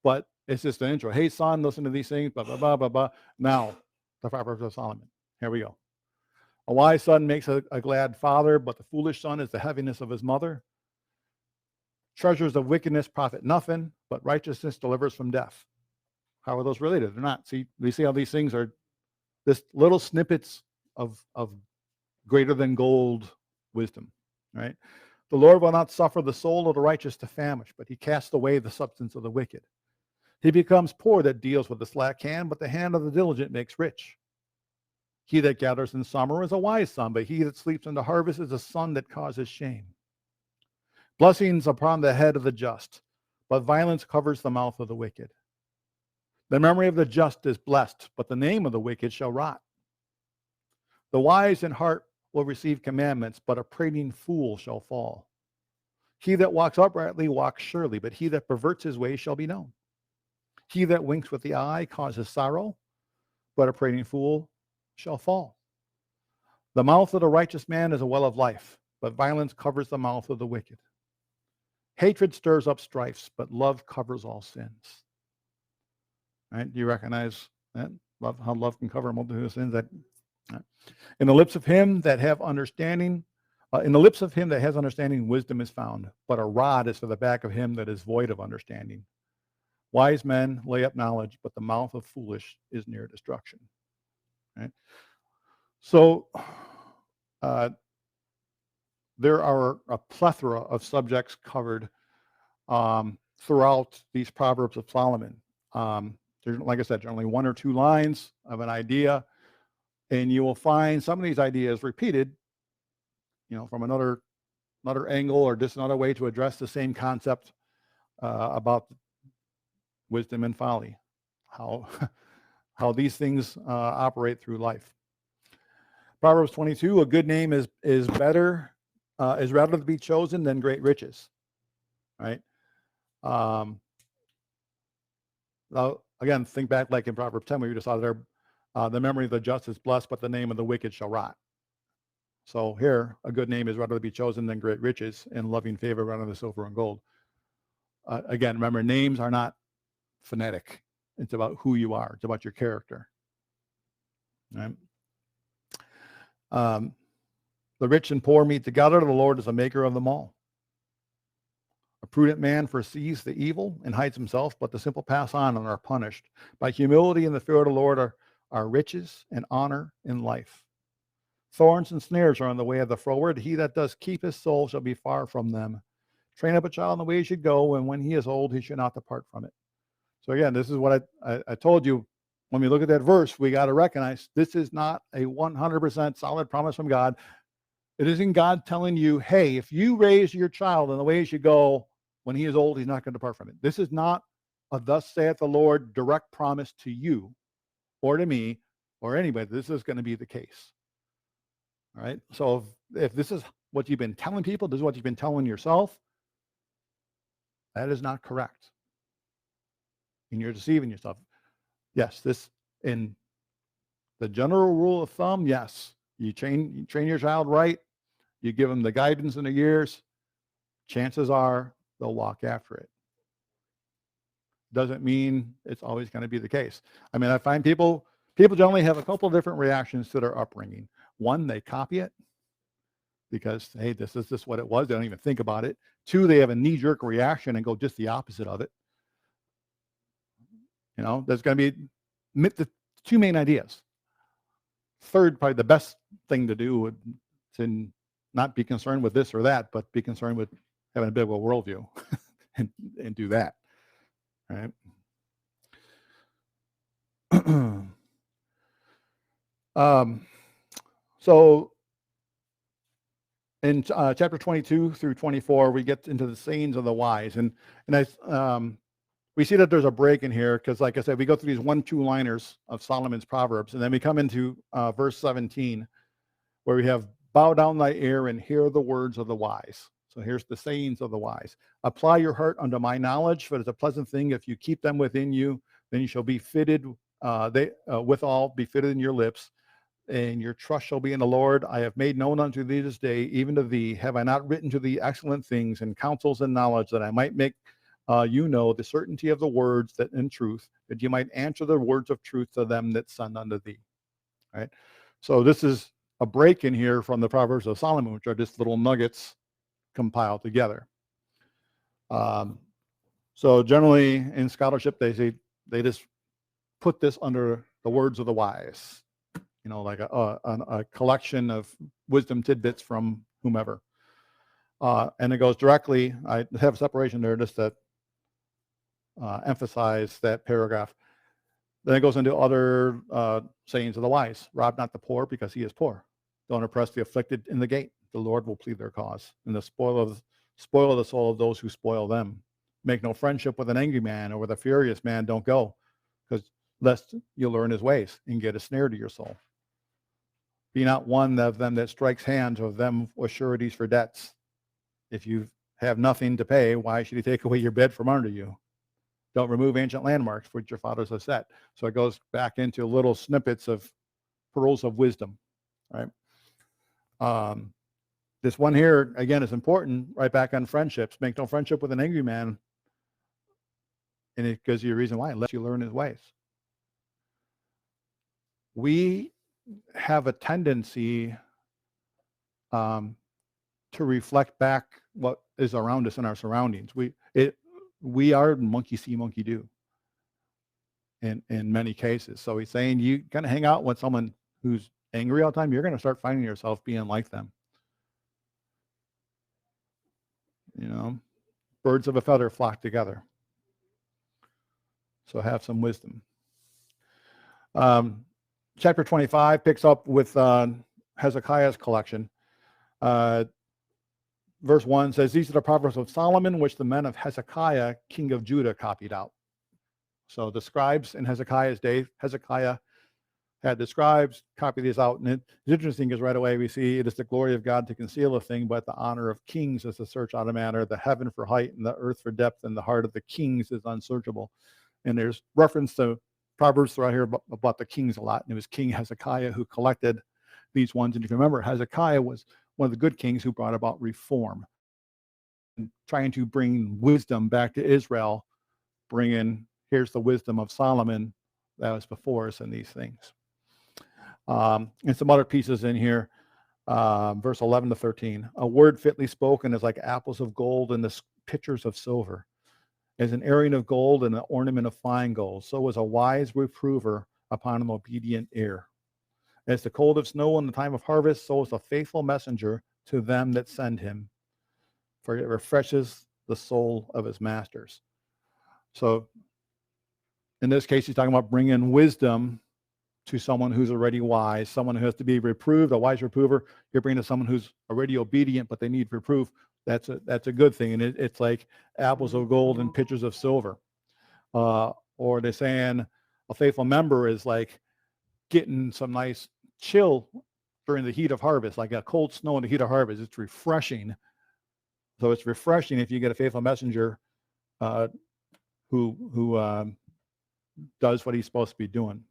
but it's just an intro. Hey, son, listen to these things, blah, blah, blah, blah, blah. Now, the Proverbs of Solomon. Here we go. A wise son makes a glad father, but the foolish son is the heaviness of his mother. Treasures of wickedness profit nothing, but righteousness delivers from death. How are those related? They're not. See, we see how these things are just little snippets of greater than gold wisdom, right? The Lord will not suffer the soul of the righteous to famish, but he casts away the substance of the wicked. He becomes poor that deals with the slack hand, but the hand of the diligent makes rich. He that gathers in summer is a wise son, but he that sleeps in the harvest is a son that causes shame. Blessings upon the head of the just, but violence covers the mouth of the wicked. The memory of the just is blessed, but the name of the wicked shall rot. The wise in heart will receive commandments, but a prating fool shall fall. He that walks uprightly walks surely, but he that perverts his way shall be known. He that winks with the eye causes sorrow, but a prating fool shall fall. The mouth of the righteous man is a well of life, but violence covers the mouth of the wicked. Hatred stirs up strifes, but love covers all sins. Right? Do you recognize that? Love, how love can cover a multitude of sins. That, right? In the lips of him that have understanding, in the lips of him that has understanding, wisdom is found, but a rod is for the back of him that is void of understanding. Wise men lay up knowledge, but the mouth of foolish is near destruction. Right? So there are a plethora of subjects covered throughout these Proverbs of Solomon. There's, like I said, generally one or two lines of an idea, and you will find some of these ideas repeated, from another angle or just another way to address the same concept about wisdom and folly, how these things operate through life. Proverbs 22: a good name is better, is rather to be chosen than great riches. Right. Now, again, think back like in Proverbs 10, where you just saw there, the memory of the just is blessed, but the name of the wicked shall rot. So here, a good name is rather to be chosen than great riches, and loving favor rather than silver and gold. Again, remember, names are not phonetic. It's about who you are. It's about your character. Right? The rich and poor meet together. The Lord is the maker of them all. A prudent man foresees the evil and hides himself, but the simple pass on and are punished. By humility and the fear of the Lord are riches and honor in life. Thorns and snares are on the way of the froward. He that does keep his soul shall be far from them. Train up a child in the way he should go, and when he is old, he should not depart from it. So again, this is what I told you. When we look at that verse, we got to recognize this is not a 100% solid promise from God. It isn't God telling you, hey, if you raise your child in the way he should go, when he is old, he's not going to depart from it. This is not a thus saith the Lord direct promise to you or to me or anybody. This is going to be the case. All right. So if this is what you've been telling people, this is what you've been telling yourself, that is not correct. And you're deceiving yourself. Yes, this in the general rule of thumb, yes. You train your child right, you give them the guidance in the years, chances are they'll walk after it. Doesn't mean it's always going to be the case. I mean, I find people generally have a couple of different reactions to their upbringing. One, they copy it because, hey, this is just what it was. They don't even think about it. Two, they have a knee-jerk reaction and go just the opposite of it. There's going to be the two main ideas. Third, probably the best thing to do would to not be concerned with this or that, but be concerned with having a bit of a worldview and do that. Right? So in chapter 22 through 24, we get into the sayings of the wise, and we see that there's a break in here because, like I said, we go through these 1-2 liners of Solomon's Proverbs, and then we come into verse 17, where we have bow down thy ear and hear the words of the wise. So here's the sayings of the wise. Apply your heart unto my knowledge, for it is a pleasant thing. If you keep them within you, then you shall be fitted, withal be fitted in your lips, and your trust shall be in the Lord. I have made known unto thee this day, even to thee, have I not written to thee excellent things and counsels and knowledge, that I might make you know the certainty of the words that in truth, that you might answer the words of truth to them that send unto thee. Right? So this is a break in here from the Proverbs of Solomon, which are just little nuggets compiled together. So generally in scholarship, they just put this under the words of the wise, like a collection of wisdom tidbits from whomever. And it goes directly, I have a separation there just to emphasize that paragraph. Then it goes into other sayings of the wise. Rob not the poor because he is poor. Don't oppress the afflicted in the gate. The Lord will plead their cause. And the spoil the soul of those who spoil them. Make no friendship with an angry man, or with a furious man don't go, because lest you learn his ways and get a snare to your soul. Be not one of them that strikes hands, or of them with sureties for debts. If you have nothing to pay, why should he take away your bed from under you? Don't remove ancient landmarks which your fathers have set. So it goes back into little snippets of pearls of wisdom, right? This one here, again, is important, right back on friendships. Make no friendship with an angry man. And it gives you a reason why, unless you learn his ways. We have a tendency to reflect back what is around us in our surroundings. We are monkey see, monkey do in many cases. So he's saying you kind of hang out with someone who's angry all the time, you're going to start finding yourself being like them. You know, birds of a feather flock together. So have some wisdom. Chapter 25 picks up with Hezekiah's collection. Verse 1 says, these are the Proverbs of Solomon, which the men of Hezekiah, king of Judah, copied out. So the scribes in Hezekiah's day, Hezekiah had the scribes copy these out. And it's interesting because right away we see it is the glory of God to conceal a thing, but the honor of kings is to search out a matter. The heaven for height and the earth for depth, and the heart of the kings is unsearchable. And there's reference to Proverbs throughout here about the kings a lot. And it was King Hezekiah who collected these ones. And if you remember, Hezekiah was one of the good kings who brought about reform, and trying to bring wisdom back to Israel, here's the wisdom of Solomon that was before us in these things. And some other pieces in here, verse 11 to 13. A word fitly spoken is like apples of gold and the pitchers of silver. As an earring of gold and an ornament of fine gold, so is a wise reprover upon an obedient ear. As the cold of snow in the time of harvest, so is a faithful messenger to them that send him, for it refreshes the soul of his masters. So in this case, he's talking about bringing wisdom to someone who's already wise, someone who has to be reproved, a wise reprover. You're bringing to someone who's already obedient, but they need reproof. That's a good thing. And it's like apples of gold and pitchers of silver. Or they're saying a faithful member is like getting some nice chill during the heat of harvest, like a cold snow in the heat of harvest. It's refreshing. So it's refreshing if you get a faithful messenger who does what he's supposed to be doing.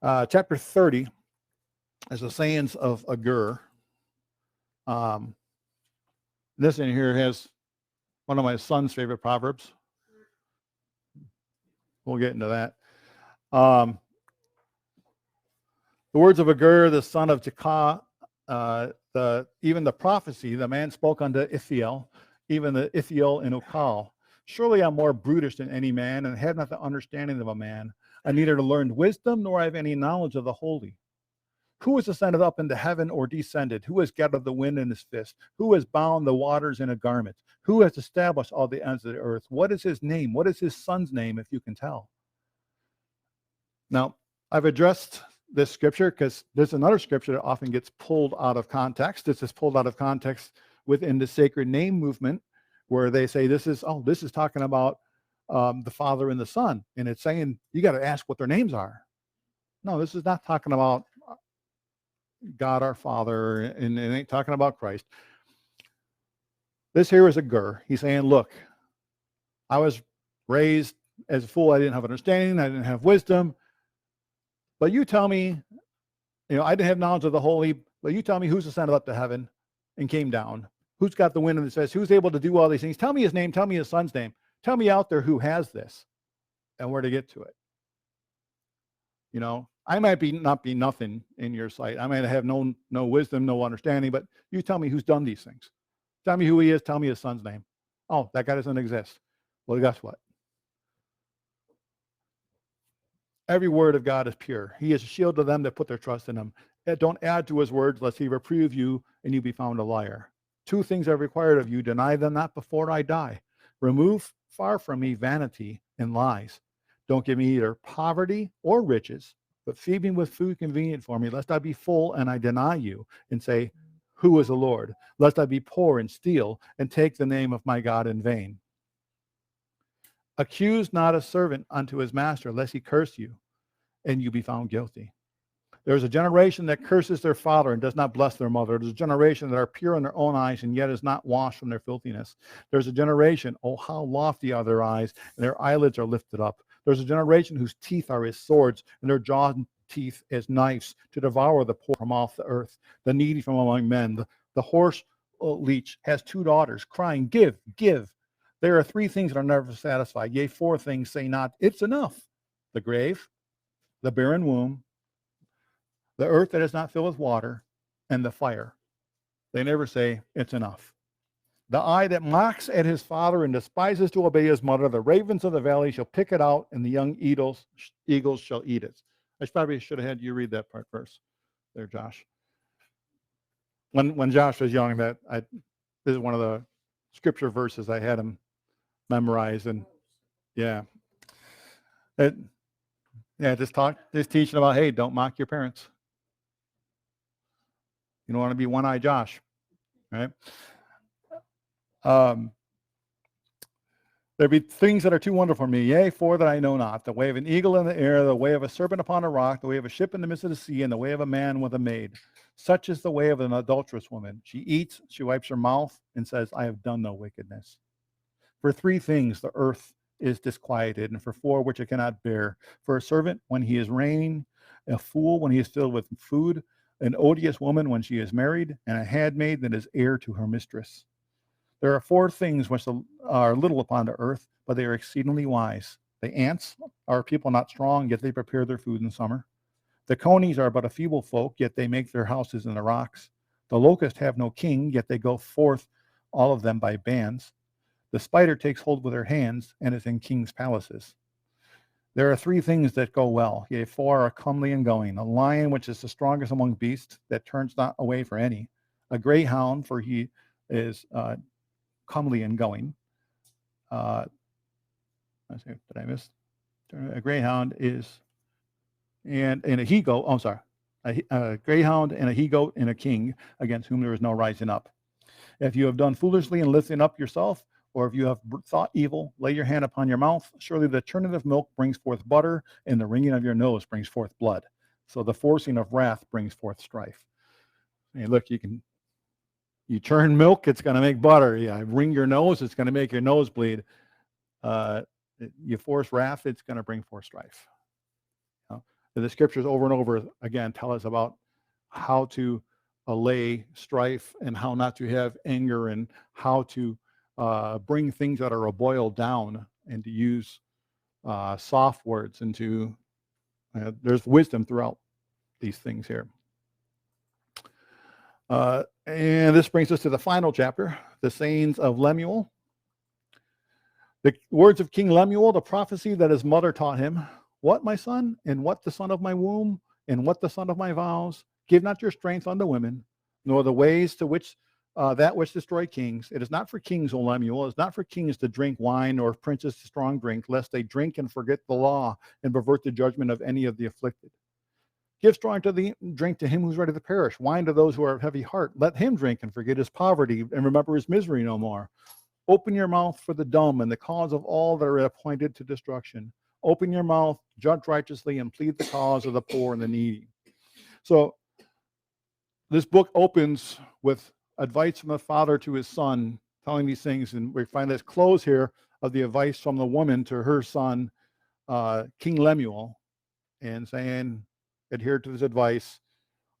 Chapter 30 is the sayings of Agur. This in here has one of my son's favorite proverbs. We'll get into that. The words of Agur, the son of Tikah, even the prophecy, the man spoke unto Ithiel, even the Ithiel in Ukal. Surely I'm more brutish than any man, and have not the understanding of a man. I neither learned wisdom, nor have any knowledge of the holy. Who has ascended up into heaven, or descended? Who has gathered the wind in his fist? Who has bound the waters in a garment? Who has established all the ends of the earth? What is his name? What is his son's name, if you can tell? Now, I've addressed this scripture because there's another scripture that often gets pulled out of context. This is pulled out of context within the sacred name movement, where they say this is talking about the Father and the Son, and it's saying you got to ask what their names are. No, this is not talking about God our Father, and it ain't talking about Christ. This here is Agur. He's saying, look, I was raised as a fool. I didn't have understanding. I didn't have wisdom. But you tell me, I didn't have knowledge of the holy, but you tell me who's ascended up to heaven and came down. Who's got the wind in his face? Who's able to do all these things? Tell me his name. Tell me his son's name. Tell me out there who has this and where to get to it. I might not be nothing in your sight. I might have no wisdom, no understanding, but you tell me who's done these things. Tell me who he is. Tell me his son's name. Oh, that guy doesn't exist. Well, guess what? Every word of God is pure. He is a shield to them that put their trust in him. Don't add to his words, lest he reprove you and you be found a liar. 2 things are required of you. Deny them not before I die. Remove far from me vanity and lies. Don't give me either poverty or riches, but feed me with food convenient for me, lest I be full and I deny you and say, who is the Lord? Lest I be poor and steal and take the name of my God in vain. Accuse not a servant unto his master, lest he curse you and you be found guilty. There's a generation that curses their father and does not bless their mother. There's a generation that are pure in their own eyes and yet is not washed from their filthiness. There's a generation, oh, how lofty are their eyes, and their eyelids are lifted up. There's a generation whose teeth are as swords, and their jaw and teeth as knives, to devour the poor from off the earth, the needy from among men. The horse leech has 2 daughters, crying, give, give. There are 3 things that are never satisfied. Yea, 4 things say not, it's enough. The grave, the barren womb, the earth that is not filled with water, and the fire. They never say, it's enough. The eye that mocks at his father and despises to obey his mother, the ravens of the valley shall pick it out, and the young eagles shall eat it. I probably should have had you read that part first there, Josh. When Josh was young, this is one of the scripture verses I had him memorize, and just teaching about, hey, don't mock your parents. You don't want to be one-eyed Josh, right? There be things that are too wonderful for me, yea, 4 that I know not. The way of an eagle in the air, the way of a serpent upon a rock, the way of a ship in the midst of the sea, and the way of a man with a maid. Such is the way of an adulterous woman. She eats, she wipes her mouth, and says, I have done no wickedness. For 3 things the earth is disquieted, and for 4 which it cannot bear. For a servant when he is reigning, a fool when he is filled with food, an odious woman when she is married, and a handmaid that is heir to her mistress. There are 4 things which are little upon the earth, but they are exceedingly wise. The ants are people not strong, yet they prepare their food in summer. The conies are but a feeble folk, yet they make their houses in the rocks. The locusts have no king, yet they go forth, all of them by bands. The spider takes hold with her hands, and is in kings' palaces. There are 3 things that go well, yea, 4 are comely and going. A lion, which is the strongest among beasts, that turns not away for any. A greyhound, for he is comely and going. Did I miss? A greyhound is, and a he-goat, I'm sorry, a greyhound and a he-goat and a king, against whom there is no rising up. If you have done foolishly in lifting up yourself, or if you have thought evil, lay your hand upon your mouth. Surely the churning of milk brings forth butter, and the wringing of your nose brings forth blood. So the forcing of wrath brings forth strife. Hey, look, you churn milk, it's going to make butter. Yeah, wring your nose, it's going to make your nose bleed. You force wrath, it's going to bring forth strife. The scriptures over and over again tell us about how to allay strife and how not to have anger, and how to bring things that are boiled down, and to use soft words, and to there's wisdom throughout these things here. And this brings us to the final chapter, the sayings of Lemuel. The words of King Lemuel, the prophecy that his mother taught him. What, my son, and what the son of my womb, and what the son of my vows? Give not your strength unto women, nor the ways to which that which destroy kings. It is not for kings, O Lemuel, it is not for kings to drink wine, or princes to strong drink, lest they drink and forget the law, and pervert the judgment of any of the afflicted. Give strong drink to him who's ready to perish, wine to those who are of heavy heart. Let him drink and forget his poverty, and remember his misery no more. Open your mouth for the dumb, and the cause of all that are appointed to destruction. Open your mouth, judge righteously, and plead the cause of the poor and the needy. So this book opens with advice from the father to his son, telling these things, and we find this close here of the advice from the woman to her son, King Lemuel, and saying, adhere to this advice,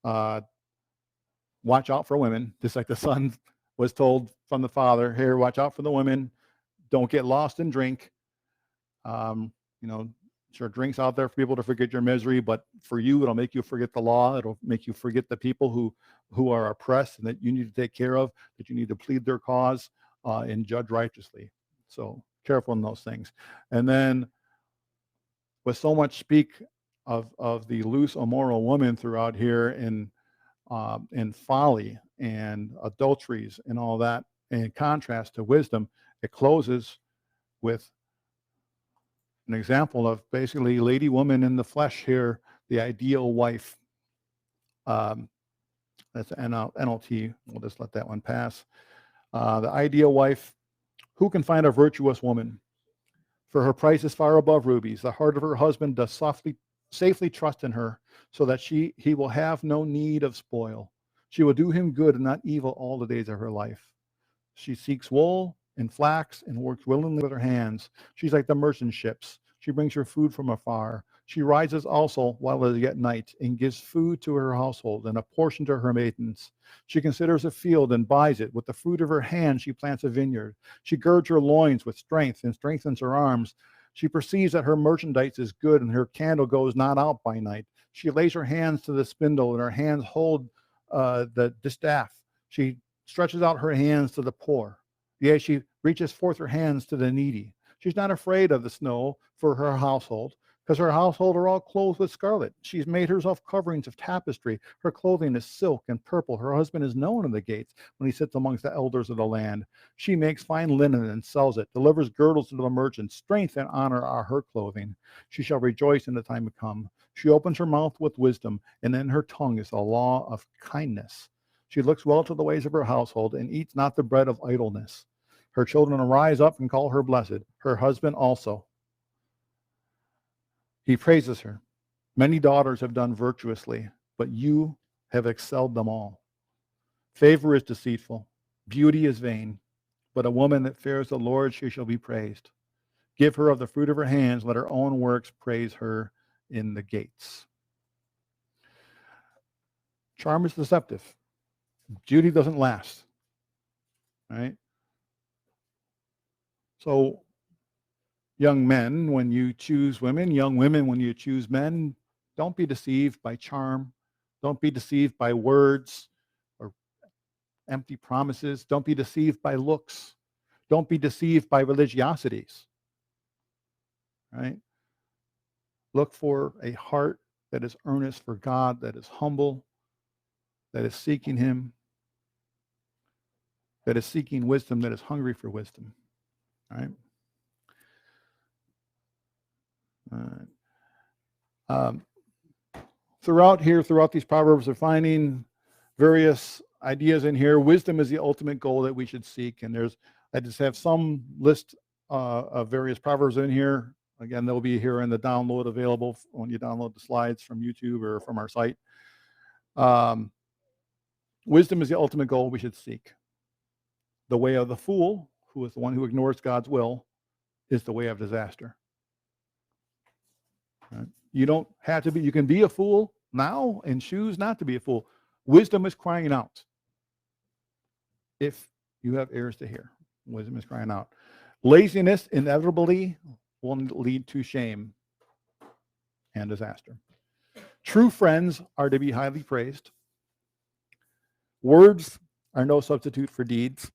watch out for women, just like the son was told from the father, here, watch out for the women, don't get lost in drink. Sure, drink's out there for people to forget your misery, but for you, it'll make you forget the law. It'll make you forget the people who are oppressed and that you need to take care of, that you need to plead their cause and judge righteously. So careful in those things. And then with so much speak of the loose, immoral woman throughout here in folly and adulteries and all that, in contrast to wisdom, it closes with an example of basically lady woman in the flesh here, the ideal wife. That's NLT. We'll just let that one pass. The ideal wife. Who can find a virtuous woman? For her price is far above rubies. The heart of her husband does softly safely trust in her, so that he will have no need of spoil. She will do him good and not evil all the days of her life. She seeks wool and flax and works willingly with her hands. She's like the merchant ships. She brings her food from afar. She rises also while it is yet night and gives food to her household and a portion to her maidens. She considers a field and buys it. With the fruit of her hand she plants a vineyard. She girds her loins with strength and strengthens her arms. She perceives that her merchandise is good and her candle goes not out by night. She lays her hands to the spindle and her hands hold the distaff. She stretches out her hands to the poor. Yea, she reaches forth her hands to the needy. She's not afraid of the snow for her household, because her household are all clothed with scarlet. She's made herself coverings of tapestry. Her clothing is silk and purple. Her husband is known in the gates when he sits amongst the elders of the land. She makes fine linen and sells it, delivers girdles to the merchants. Strength and honor are her clothing. She shall rejoice in the time to come. She opens her mouth with wisdom, and in her tongue is the law of kindness. She looks well to the ways of her household and eats not the bread of idleness. Her children arise up and call her blessed, her husband also. He praises her. Many daughters have done virtuously, but you have excelled them all. Favor is deceitful, beauty is vain, but a woman that fears the Lord, she shall be praised. Give her of the fruit of her hands, let her own works praise her in the gates. Charm is deceptive. Beauty doesn't last. Right? So, young men, when you choose women, young women, when you choose men, don't be deceived by charm. Don't be deceived by words or empty promises. Don't be deceived by looks. Don't be deceived by religiosities. Right? Look for a heart that is earnest for God, that is humble, that is seeking Him, that is seeking wisdom, that is hungry for wisdom. All right? Throughout these Proverbs, we're finding various ideas in here. Wisdom is the ultimate goal that we should seek. And I just have some list of various Proverbs in here. Again, they'll be here in the download available when you download the slides from YouTube or from our site. Wisdom is the ultimate goal we should seek. The way of the fool, who is the one who ignores God's will, is the way of disaster. Right? You don't have to be, you can be a fool now and choose not to be a fool. Wisdom is crying out. If you have ears to hear, wisdom is crying out. Laziness inevitably will lead to shame and disaster. True friends are to be highly praised. Words are no substitute for deeds.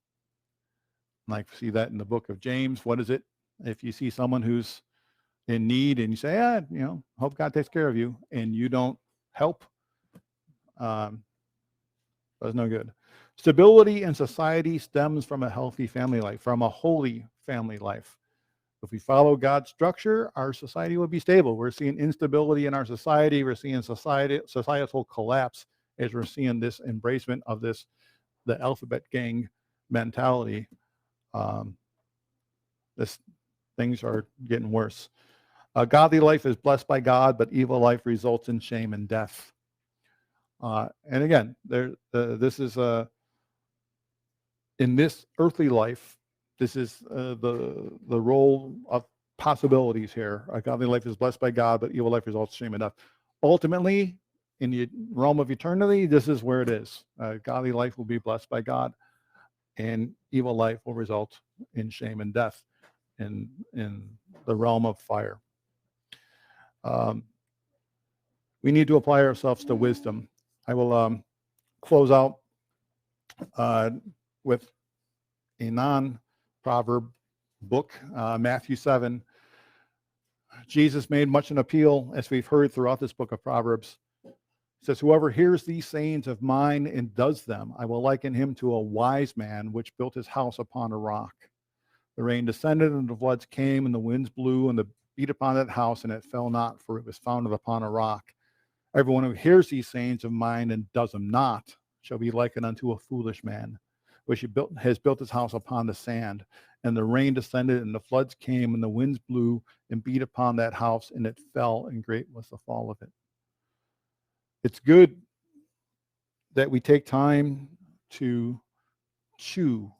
Like see that in the book of James. What is it? If you see someone who's in need and you say, hope God takes care of you, and you don't help, that's no good. Stability in society stems from a healthy family life, from a holy family life. If we follow God's structure, our society will be stable. We're seeing instability in our society. We're seeing societal collapse as we're seeing this embracement of the alphabet gang mentality. Things are getting worse. A godly life is blessed by God, but evil life results in shame and death. And again, this is in this earthly life, this is the role of possibilities here. A godly life is blessed by God, but evil life results in shame and death. Ultimately, in the realm of eternity, this is where it is. Godly life will be blessed by God, and evil life will result in shame and death in the realm of fire. We need to apply ourselves to wisdom. I will close out with a non-proverb book, Matthew 7. Jesus made much an appeal, as we've heard throughout this book of Proverbs. It says, whoever hears these sayings of mine and does them, I will liken him to a wise man which built his house upon a rock. The rain descended and the floods came and the winds blew and beat upon that house, and it fell not, for it was founded upon a rock. Everyone who hears these sayings of mine and does them not shall be likened unto a foolish man, which has built his house upon the sand. And the rain descended, and the floods came, and the winds blew and beat upon that house, and it fell, and great was the fall of it. It's good that we take time to chew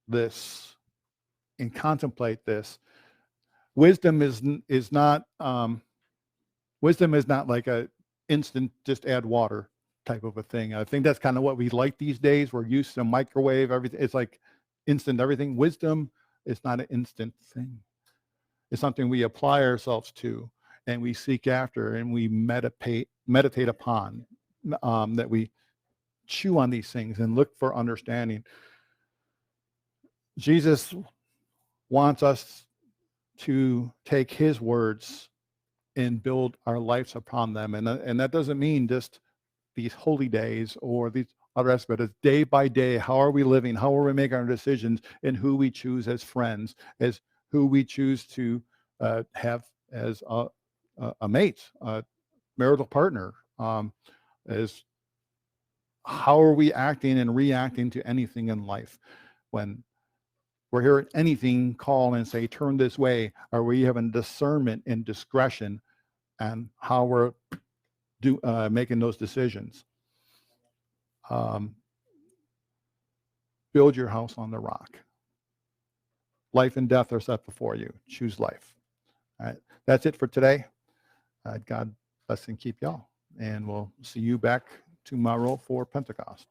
this and contemplate this. Wisdom is not like a instant just add water type of a thing. I think that's kind of what we like these days. We're used to microwave everything. It's like instant everything. Wisdom is not an instant thing. It's something we apply ourselves to, and we seek after, and we meditate upon, that we chew on these things and look for understanding. Jesus wants us to take his words and build our lives upon them. And that doesn't mean just these holy days or these other aspects. It's day by day. How are we living? How are we making our decisions, and who we choose as friends, as who we choose to have as a mate, a marital partner, as how are we acting and reacting to anything in life? When we're hearing anything call and say, turn this way, are we having discernment and discretion and how we're making those decisions? Build your house on the rock. Life and death are set before you. Choose life. All right. That's it for today. God bless and keep y'all. And we'll see you back tomorrow for Pentecost.